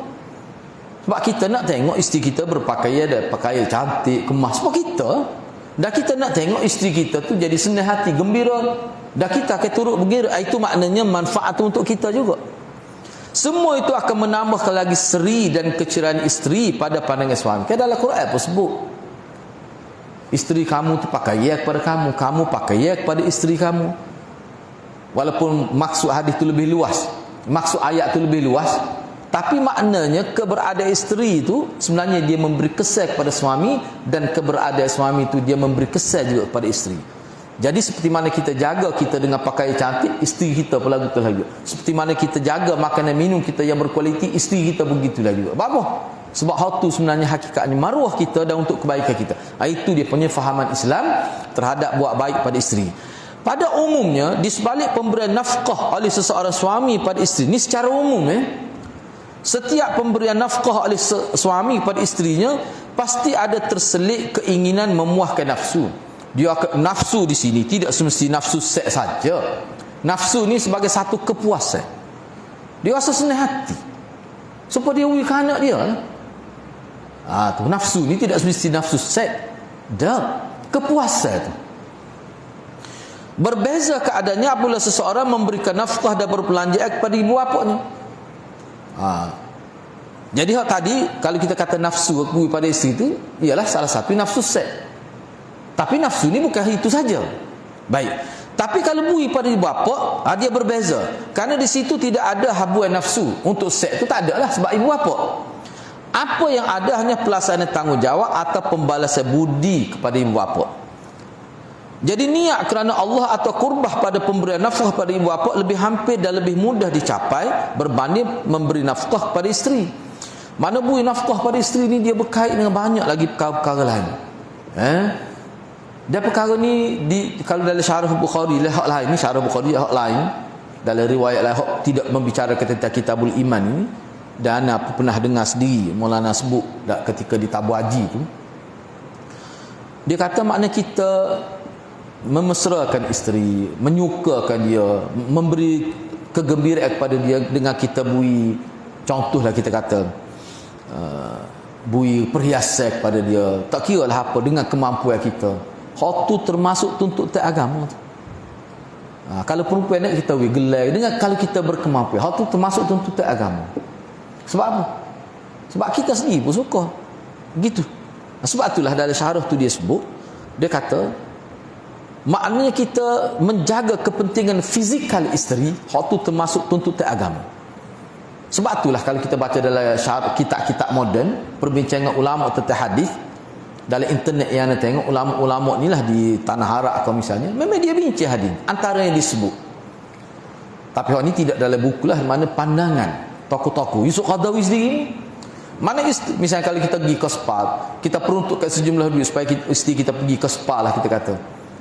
Sebab kita nak tengok isteri kita berpakaian dan pakaian cantik, kemas. Sebab kita, dan kita nak tengok isteri kita tu jadi senang hati, gembira, dan kita akan turut bergira. Itu maknanya manfaat untuk kita juga. Semua itu akan menambahkan lagi seri dan keceriaan isteri pada pandangan suami. Kan dalam Quran pun sebut, isteri kamu tu pakaian kepada kamu, kamu pakaian kepada isteri kamu. Walaupun maksud hadis tu lebih luas, maksud ayat tu lebih luas, tapi maknanya keberadaan isteri itu sebenarnya dia memberi kesan kepada suami, dan keberadaan suami itu dia memberi kesan juga kepada isteri. Jadi seperti mana kita jaga kita dengan pakaian cantik, isteri kita pula begitulah juga. Seperti mana kita jaga makanan minum kita yang berkualiti, isteri kita begitulah juga. Apa? Sebab hal tu sebenarnya hakikatnya maruah kita dan untuk kebaikan kita. Itu dia punya fahaman Islam terhadap buat baik pada isteri. Pada umumnya, di sebalik pemberian nafkah oleh seseorang suami pada isteri, ni secara umum setiap pemberian nafkah oleh suami pada isterinya pasti ada terselit keinginan memuaskan nafsu. Dia akan nafsu di sini tidak semesti nafsu seks saja. Nafsu ni sebagai satu kepuasan. Dia rasa senang hati supaya dia wujud anak dia. Tu nafsu ni tidak semesti nafsu seks. Dah kepuasan tu. Berbeza keadaannya apabila seseorang memberikan nafkah dan berbelanjaan kepada ibu bapanya. Jadi hak tadi kalau kita kata nafsu pada isteri itu ialah salah satu nafsu seks. Tapi nafsu ni bukan itu saja. Baik. Tapi kalau bui pada ibu bapa, dia berbeza. Kerana di situ tidak ada habuan nafsu. Untuk seks itu tak ada lah sebab ibu bapa. Apa yang ada hanya pelaksanaan tanggungjawab atau pembalasan budi kepada ibu bapa. Jadi niat kerana Allah atau kurbah pada pemberian nafkah pada ibu bapa lebih hampir dan lebih mudah dicapai berbanding memberi nafkah kepada isteri. Mana bui nafkah pada isteri ni dia berkait dengan banyak lagi perkara-perkara lain. Dan perkara ni kalau dalam syarah Bukhari lah hak lain, ni syarah Bukhari hak lain, dalam riwayat lain hak tidak membicarakan tentang kitabul iman ini. Dan apa pernah dengar sendiri Maulana sebut ketika di Tabu Haji tu, dia kata makna kita memesrakan isteri, menyukakan dia, memberi kegembiraan kepada dia dengan kita bui, contohlah kita kata bui perhiasan kepada dia, tak kira lah apa, dengan kemampuan kita. Hal tu termasuk tuntutan agama tu. Kalau perempuan nak kita bui gelai dengan kalau kita berkemampuan, hal tu termasuk tuntutan agama. Sebab apa? Sebab kita sendiri pun suka gitu. Sebab itulah dalam syarah tu dia sebut, dia kata maknanya kita menjaga kepentingan fizikal isteri, hal tu termasuk tuntutan agama. Sebab itulah kalau kita baca dalam kitab-kitab moden, perbincangan ulama tentang hadis dalam internet yang anda tengok, ulama-ulama ni lah di Tanah Arak atau misalnya, memang dia bincang hadis antara yang disebut. Tapi hal ni tidak dalam buku lah, mana pandangan tokoh-tokoh. Yusuf Qaradawi sendiri ni, mana misalnya kalau kita pergi ke spa, kita peruntukkan sejumlah duit supaya isteri kita pergi ke spa lah kita kata.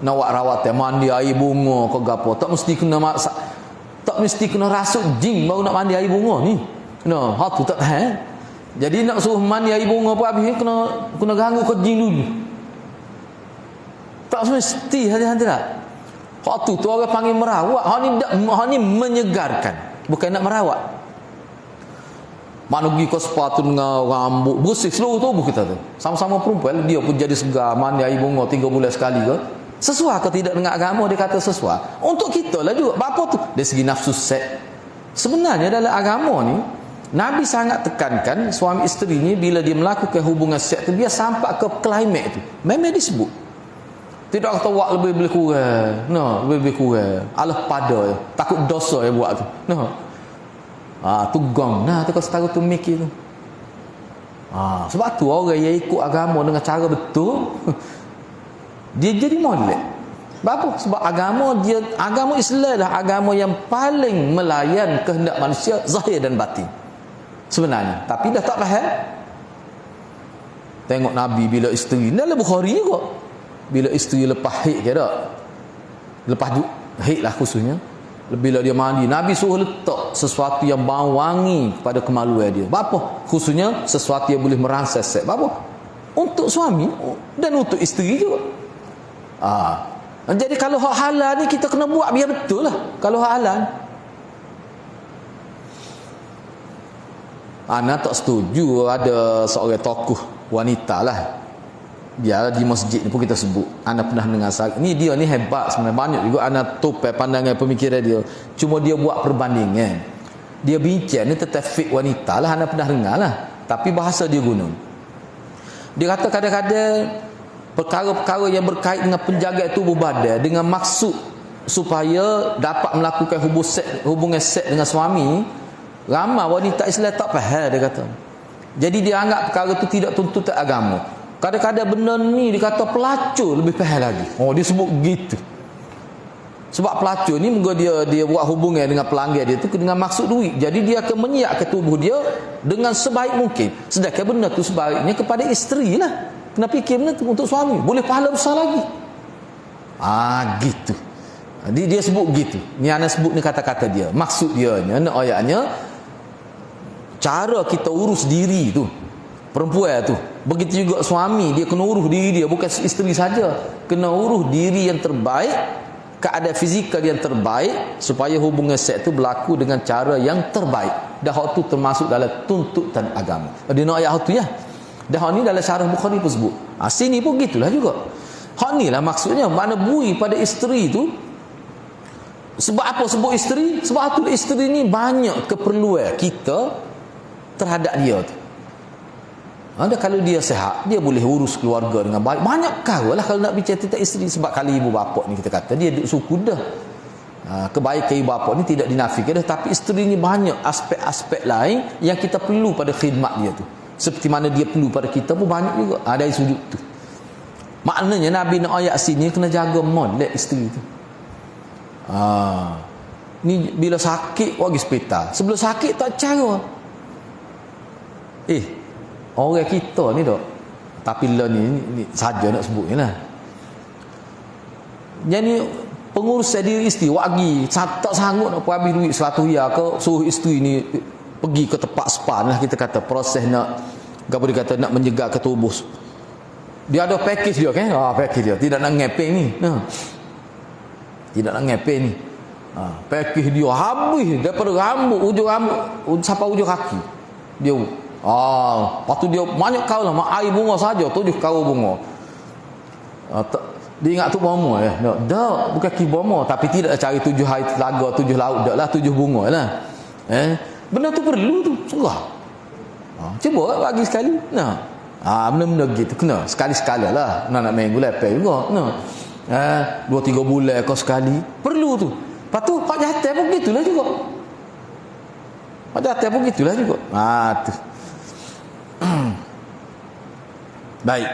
nak buat rawatan mandi air bunga ke gapo, tak mesti kena tak mesti kena rasuk jin baru nak mandi air bunga ni. No, hak tu tak tahan. Jadi nak suruh mandi air bunga pun habis kena ganggu ke jin dulu. Tak mesti hati-hati tak. Hak tu orang panggil merawat. Hak ni menyegarkan, bukan nak merawat. Mak pergi ke spa tu dengan rambut bersih seluruh tubuh kita tu. Sama-sama perempuan, dia pun jadi segar, mandi air bunga 3 bulan sekali ke. Sesuai ke tidak dengan agama? Dia kata sesuai. Untuk kita lah juga. Apa tu? Dari segi nafsu seks. Sebenarnya dalam agama ni, Nabi sangat tekankan suami isteri ni bila dia melakukan hubungan seks tu, dia sampai ke klimak tu. Memang disebut. Tidak kata buat lebih kurang. No, lebih kurang. Allah pada. Takut dosa yang buat tu. No. Tu gong. Nah, tu kau setara tu mikir tu. Sebab tu orang yang ikut agama dengan cara betul dia jadi molek. Kenapa? Sebab agama Islam lah agama yang paling melayan kehendak manusia zahir dan batin. Sebenarnya. Tapi dah tak faham. Tengok Nabi bila isteri, dalam Bukhari juga. Bila isteri lepas haid ke tak? Lepas haid lah khususnya. Bila dia mandi, Nabi suruh letak sesuatu yang bau wangi pada kemaluan dia. Apa? Khususnya sesuatu yang boleh merangsang seks. Apa? Untuk suami dan untuk isteri juga. Jadi kalau hak halal ni kita kena buat biar betul lah. Kalau hak halal, ana tak setuju ada seorang tokoh wanita lah. Dia di masjid ni pun kita sebut. Ana pernah dengar ni dia ni hebat sebenarnya. Banyak juga ana tupai pandangan pemikiran dia. Cuma dia buat perbandingan. Dia bincang ni tentang fik wanita lah. Ana pernah dengar lah. Tapi bahasa dia guna. Dia kata kadang-kadang perkara-perkara yang berkait dengan penjagaan tubuh badan dengan maksud supaya dapat melakukan hubungan seks dengan suami, ramai wanita Islam tak faham, dia kata. Jadi dia anggap perkara itu tidak tuntutan agama. Kadang-kadang benda ni dikata pelacur lebih faham lagi. Dia sebut gitu. Sebab pelacur ni moga dia buat hubungan dengan pelanggan dia tu dengan maksud duit. Jadi dia akan menyiapkan tubuh dia dengan sebaik mungkin. Sedangkan benda tu sebaiknya kepada isteri lah. Kena fikir benda tu untuk suami. Boleh pahala besar lagi. Gitu. Dia sebut gitu. Ni ana sebut ni kata-kata dia. Maksud dia nak ayatnya cara kita urus diri tu. Perempuan tu. Begitu juga suami, dia kena urus diri dia, bukan isteri saja. Kena urus diri yang terbaik, keadaan fizikal yang terbaik supaya hubungan seks tu berlaku dengan cara yang terbaik. Dah hak tu termasuk dalam tuntutan agama. Dia nak ayat tu ya. Dah hak ni dalam syarah Bukhari pun sebut. Sini pun gitulah juga. Hak ni lah maksudnya mana bui pada isteri tu. Sebab apa sebut isteri? Sebab tu isteri ni banyak keperluan kita terhadap dia tu. Kalau dia sihat, dia boleh urus keluarga dengan baik. Banyak kau lah kalau nak bicara tentang isteri. Sebab kali ibu bapa ni kita kata dia duduk suku dah. Kebaikan ibu bapa ni tidak dinafikan dah. Tapi isteri ni banyak aspek-aspek lain yang kita perlu pada khidmat dia tu. Seperti mana dia perlu pada kita pun banyak juga. Dari sudut tu. Maknanya Nabi nak ayat sini kena jaga molek isteri tu. Ni bila sakit pergi hospital. Sebelum sakit tak cara. Orang kita ni dok. Tapi lah ni saja nak sebut ni lah. Jadi pengurus diri isteri wagi tak sanggup nak habis duit 100 riyal ke suruh isteri ni pergi ke tempat spa lah kita kata proses nak apa dia kata nak menjaga ke tubuh. Dia ada package dia kan? Package dia. Tidak nak ngepeng ni. Tidak nak ngepeng ni. Package dia habis daripada rambut ujung rambut sampai ujung kaki. Dia lepas tu dia banyak kau lah air bunga saja 7 kau bunga. Dia ingat tu bunga dah bukan ki bunga tapi tidak cari 7 air telaga 7 laut dah lah 7 bunga lah. Benda tu perlu tu surah. Cuba bagi sekali benda-benda gitu kena sekali-sekala lah nak minggu lepas juga 2-3 bulan kau sekali perlu tu. Lepas tu pak jahat pun gitulah juga. Pak jahat pun gitulah juga. Tu baik.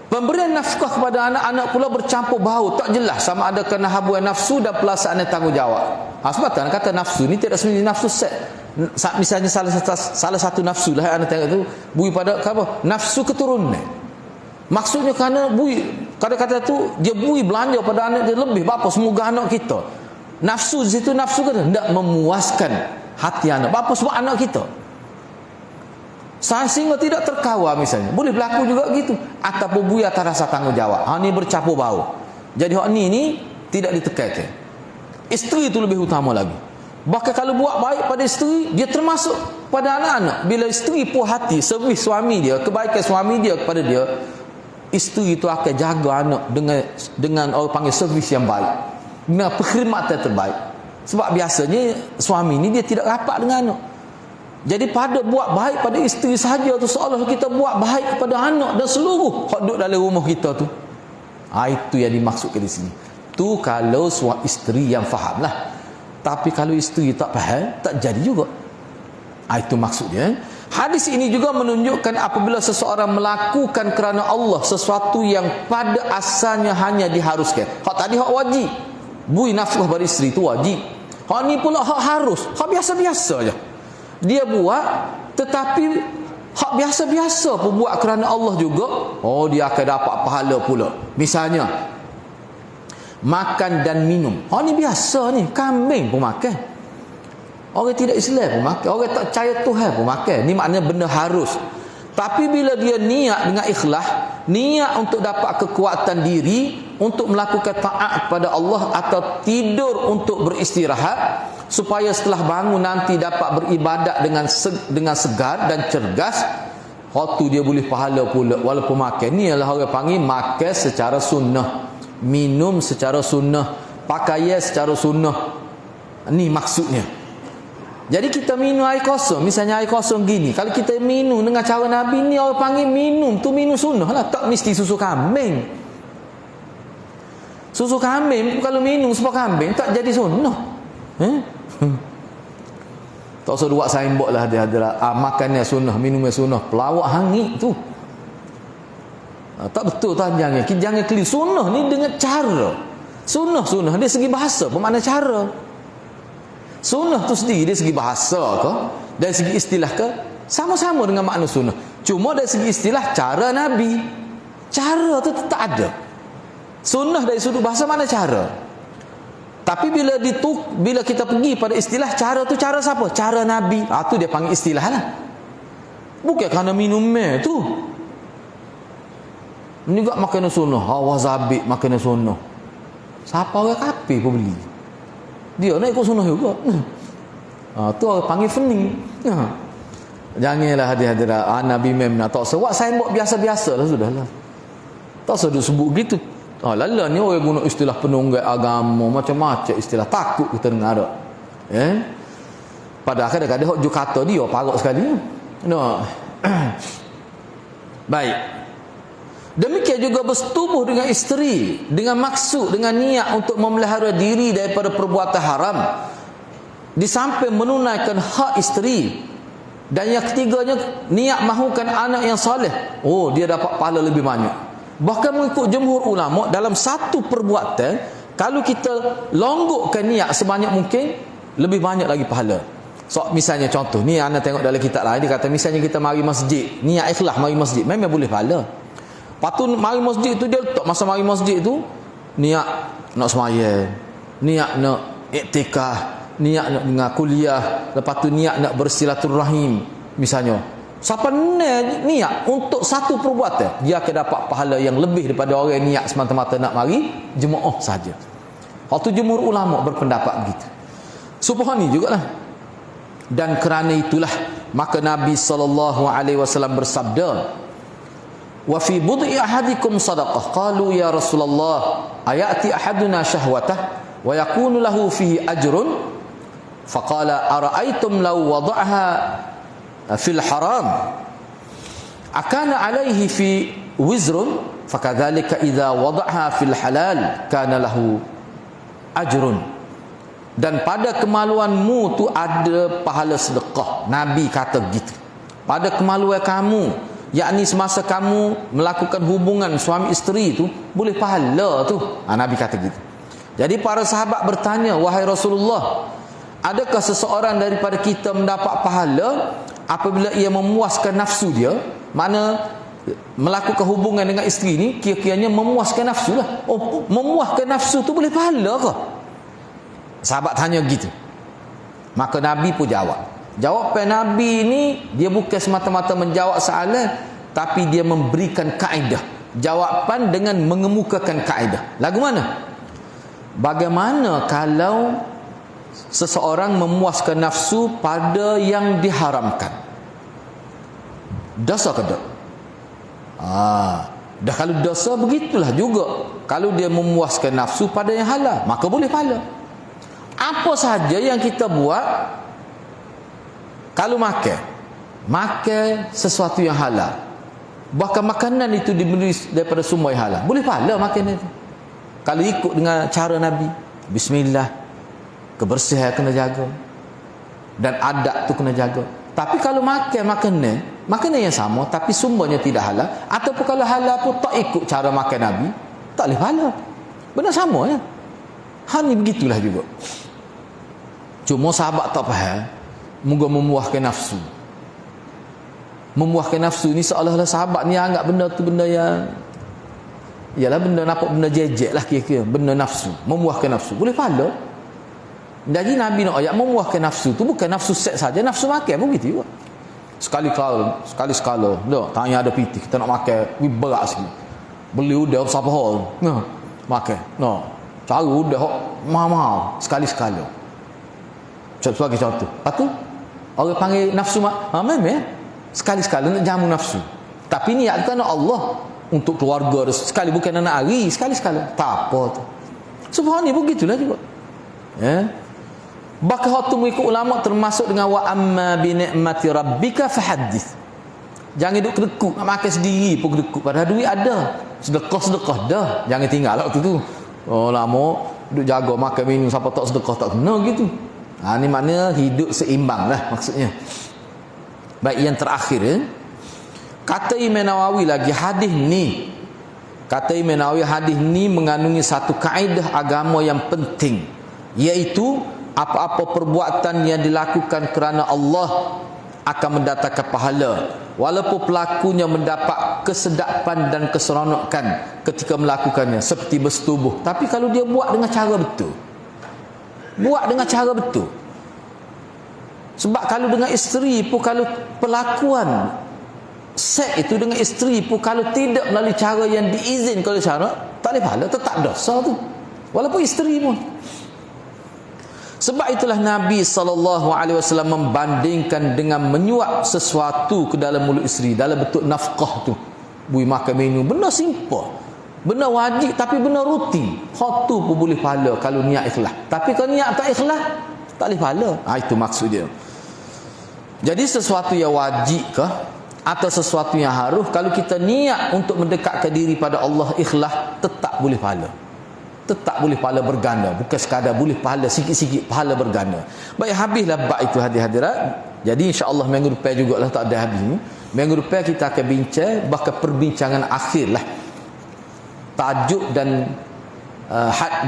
Pemberian nafkah kepada anak-anak pula bercampur bau, tak jelas sama ada kena habuan nafsu dan pelaksanaan tanggungjawab. Sebab tu kata nafsu ni tidak sebenarnya nafsu seks. Misalnya salah satu nafsu lah anak tengok tu bui pada apa? Nafsu keturunan. Maksudnya kerana bui, kata-kata tu dia bui belanja pada anak dia lebih apa semoga anak kita. Nafsu di situ nafsu kan hendak memuaskan hati anak. Apa sebab anak kita. Sehingga tidak terkawal misalnya. Boleh berlaku juga gitu. Ataupun bui atas rasa tanggungjawab. Ni bercampur bau. Jadi hak ni tidak ditekankan. Isteri itu lebih utama lagi. Bahkan kalau buat baik pada isteri, dia termasuk pada anak-anak. Bila isteri puas hati servis suami dia, kebaikan suami dia kepada dia, isteri itu akan jaga anak dengan orang panggil servis yang baik, dengan perkhidmatan terbaik. Sebab biasanya suami ni dia tidak rapat dengan anak. Jadi pada buat baik pada isteri sahaja tu, seolah kita buat baik kepada anak dan seluruh hak duduk dalam rumah kita tu. Itu yang dimaksudkan di sini. Tu kalau suami isteri yang faham lah. Tapi kalau isteri tak faham, tak jadi juga. Itu maksudnya. Hadis ini juga menunjukkan apabila seseorang melakukan kerana Allah sesuatu yang pada asalnya hanya diharuskan. Hak tadi hak wajib. Bui nafkah pada isteri tu wajib. Hak ni pula hak harus. Hak biasa-biasa je. Dia buat, tetapi hak biasa-biasa pun buat kerana Allah juga. Oh, dia akan dapat pahala pula. Misalnya makan dan minum. Ni biasa ni, kambing pun makan. Orang tidak Islam pun makan. Orang tak percaya Tuhan pun makan. Ni maknanya benda harus. Tapi bila dia niat dengan ikhlas, niat untuk dapat kekuatan diri untuk melakukan taat kepada Allah atau tidur untuk beristirahat supaya setelah bangun nanti dapat beribadat dengan segar dan cergas, waktu dia boleh pahala pula walaupun makan. Ni adalah orang panggil makan secara sunnah, minum secara sunnah, pakaian secara sunnah. Ni maksudnya. Jadi kita minum air kosong, misalnya air kosong gini, kalau kita minum dengan cara Nabi ni, orang panggil minum tu minum sunnah lah, tak mesti susu kambing. Susu kambing kalau minum sebab kambing tak jadi sunnah. Tak usah buat signboard lah dia ada makannya sunnah, minumnya sunnah, pelawak hangit tu. Tak betul tak, jangan keliru. Sunnah ni dengan cara. Sunnah dia segi bahasa apa makna cara. Sunnah tu sendiri dari segi bahasa ke, dari segi istilah ke, sama-sama dengan makna sunnah. Cuma dari segi istilah cara Nabi. Cara tu tak ada. Sunnah dari sudut bahasa mana cara. Tapi bila kita pergi pada istilah cara tu, cara siapa? Cara Nabi. Tu dia panggil istilah lah. Bukan kerana minum tu. Ini juga makanan sunnah. Wasabi makanan sunnah. Siapa orang kafir pun beli. Dia nak ikut sunnah juga. Tu orang panggil fening. Janganlah hadirat Nabi memang tak usah buat signboard biasa-biasa lah, sudahlah. Tak usah sebut gitu. Lala ni orang guna istilah penunggal agama, macam-macam istilah, takut kita dengar tak. Padahal kadang-kadang hok kata dia parok sekali. Baik. Demikian juga bersetubuh dengan isteri dengan maksud, dengan niat untuk memelihara diri daripada perbuatan haram, di samping menunaikan hak isteri. Dan yang ketiganya, niat mahukan anak yang soleh. Dia dapat pahala lebih banyak. Bahkan mengikut jumhur ulama, dalam satu perbuatan, kalau kita longgokkan niat sebanyak mungkin, lebih banyak lagi pahala. So misalnya contoh ni, anda tengok dalam kitab lain, dia kata misalnya kita mari masjid, niat ikhlas mari masjid, memang boleh pahala. Lepas tu mari masjid tu, dia letak masa mari masjid tu niat nak semayang, niat nak iktikaf, niat nak dengar kuliah, lepas tu niat nak bersilaturahim misalnya. Siapa niat untuk satu perbuatan, dia akan dapat pahala yang lebih daripada orang niat semata-mata nak mari jemaah saja. Waktu jumhur ulama berpendapat begitu. Subhan ni jugalah. Dan kerana itulah maka Nabi SAW bersabda, wa fi bud'i ahadikum sadaqah. Qalu ya Rasulullah, ayati ahaduna syahwatah wa yakunu lahu fihi ajrun? Faqala ara'aytum law wada'aha fil haram akana alaihi fi wizrun? Fakadzalika idza wada'aha fil halal kana lahu ajrun. Dan pada kemaluanmu tu ada pahala sedekah. Nabi kata gitu. Pada kemaluan kamu, yakni semasa kamu melakukan hubungan suami isteri tu, boleh pahala tu. Nabi kata gitu. Jadi para sahabat bertanya, wahai Rasulullah, adakah seseorang daripada kita mendapat pahala apabila ia memuaskan nafsu dia? Mana melakukan hubungan dengan isteri ni kira-kiranya memuaskan nafsu lah. Oh, memuaskan nafsu tu boleh pahala ke? Sahabat tanya gitu. Maka Nabi pun jawab. Jawapan Nabi ni dia bukan semata-mata menjawab soalan, tapi dia memberikan kaedah. Jawapan dengan mengemukakan kaedah. Lagu mana? Bagaimana kalau seseorang memuaskan nafsu pada yang diharamkan? Dosa ke tak? Dah kalau dosa begitulah juga. Kalau dia memuaskan nafsu pada yang halal, maka boleh pahala. Apa sahaja yang kita buat, kalau makan sesuatu yang halal, bahkan makanan itu diberi daripada sumber yang halal, boleh pahala makanan itu. Kalau ikut dengan cara Nabi, bismillah, kebersihan kena jaga, dan adab tu kena jaga. Tapi kalau makanan yang sama tapi sumbernya tidak halal, ataupun kalau halal pun tak ikut cara makan Nabi, tak boleh pahala. Benar sama ya. Hal ni begitulah juga. Cuma sahabat tak faham, moga memuaskan nafsu. Memuaskan nafsu ni seolah-olah sahabat ni anggap benda tu benda yang ialah benda nampak benda jejek lah kira-kira, benda nafsu, memuaskan nafsu. Boleh pahala. Jadi Nabi nak ayat memuaskan nafsu tu bukan nafsu seks saja, nafsu makan pun gitu juga. Sekali sekala, dah tanya ada piti kita nak makan, berat sikit. Beli udah siapa hal. Nah, makan. No. Cara udah mahal-mahal sekali-sekala. Sebagai contoh. Lepas tu orang panggil nafsu memang sekali-sekala nak jamu nafsu. Tapi niat kan Allah untuk keluarga sekali, bukan anak hari, sekali-sekala. Tak apa tu. Subhanallah begitulah juga. Ya. Bahkan waktu mengikut ulama termasuk dengan wa amma bi ni'mati rabbika fahaddits. Jangan duduk kedekut nak makan sendiri pun kedekut, padahal duit ada. Sedekah dah. Jangan tinggal waktu tu. Oh lama duduk jaga makan minum, siapa tak sedekah tak kena gitu. Ni maknanya hidup seimbang lah maksudnya. Baik, yang terakhir ya. Kata Imam Nawawi lagi, hadis ni mengandungi satu kaedah agama yang penting, iaitu apa-apa perbuatan yang dilakukan kerana Allah akan mendatangkan pahala, walaupun pelakunya mendapat kesedapan dan keseronokan ketika melakukannya, seperti bersetubuh. Tapi kalau dia buat dengan cara betul, sebab kalau dengan isteri pun, kalau pelakuan seks itu dengan isteri pun kalau tidak melalui cara yang diizinkan oleh syarak, tak boleh pahala, tetap dosa tu, walaupun isteri pun. Sebab itulah Nabi SAW membandingkan dengan menyuap sesuatu ke dalam mulut isteri dalam bentuk nafkah tu, bui makan minum, benda simple, benda wajib tapi benda rutin. Hak tu pun boleh pahala kalau niat ikhlas. Tapi kalau niat tak ikhlas, tak boleh pahala. Itu maksud dia. Jadi sesuatu yang wajib ke atau sesuatu yang harus, kalau kita niat untuk mendekatkan diri pada Allah ikhlas, tetap boleh pahala. Tetap boleh pahala berganda, bukan sekadar boleh pahala sikit-sikit, pahala berganda. Baik, habislah bab itu hadirat. Jadi insya-Allah minggu depan jugalah, tak ada habis ni. Minggu depan kita akan bincang, bahkan perbincangan akhir lah, tajuk dan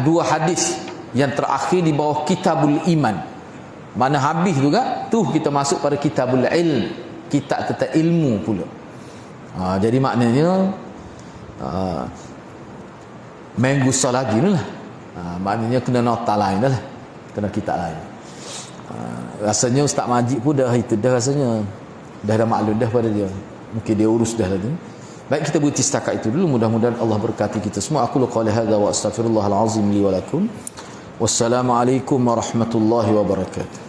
dua hadis yang terakhir di bawah Kitabul Iman. Mana habis juga tu kita masuk pada Kitabul Ilm, kitab tentang ilmu pula. Jadi maknanya minggu lagi ni lah. Maknanya kena nota lain dah lah, kena kitab lain. Rasanya Ustaz Majid pun dah itu dah, rasanya dah ada maklum dah pada dia, mungkin dia urus dah lagi. Baik, kita berhenti setakat itu dulu. Mudah-mudahan Allah berkati kita semua. Aku qala hadza wa astaghfirullahal azim li wa lakum. Wassalamualaikum warahmatullahi wabarakatuh.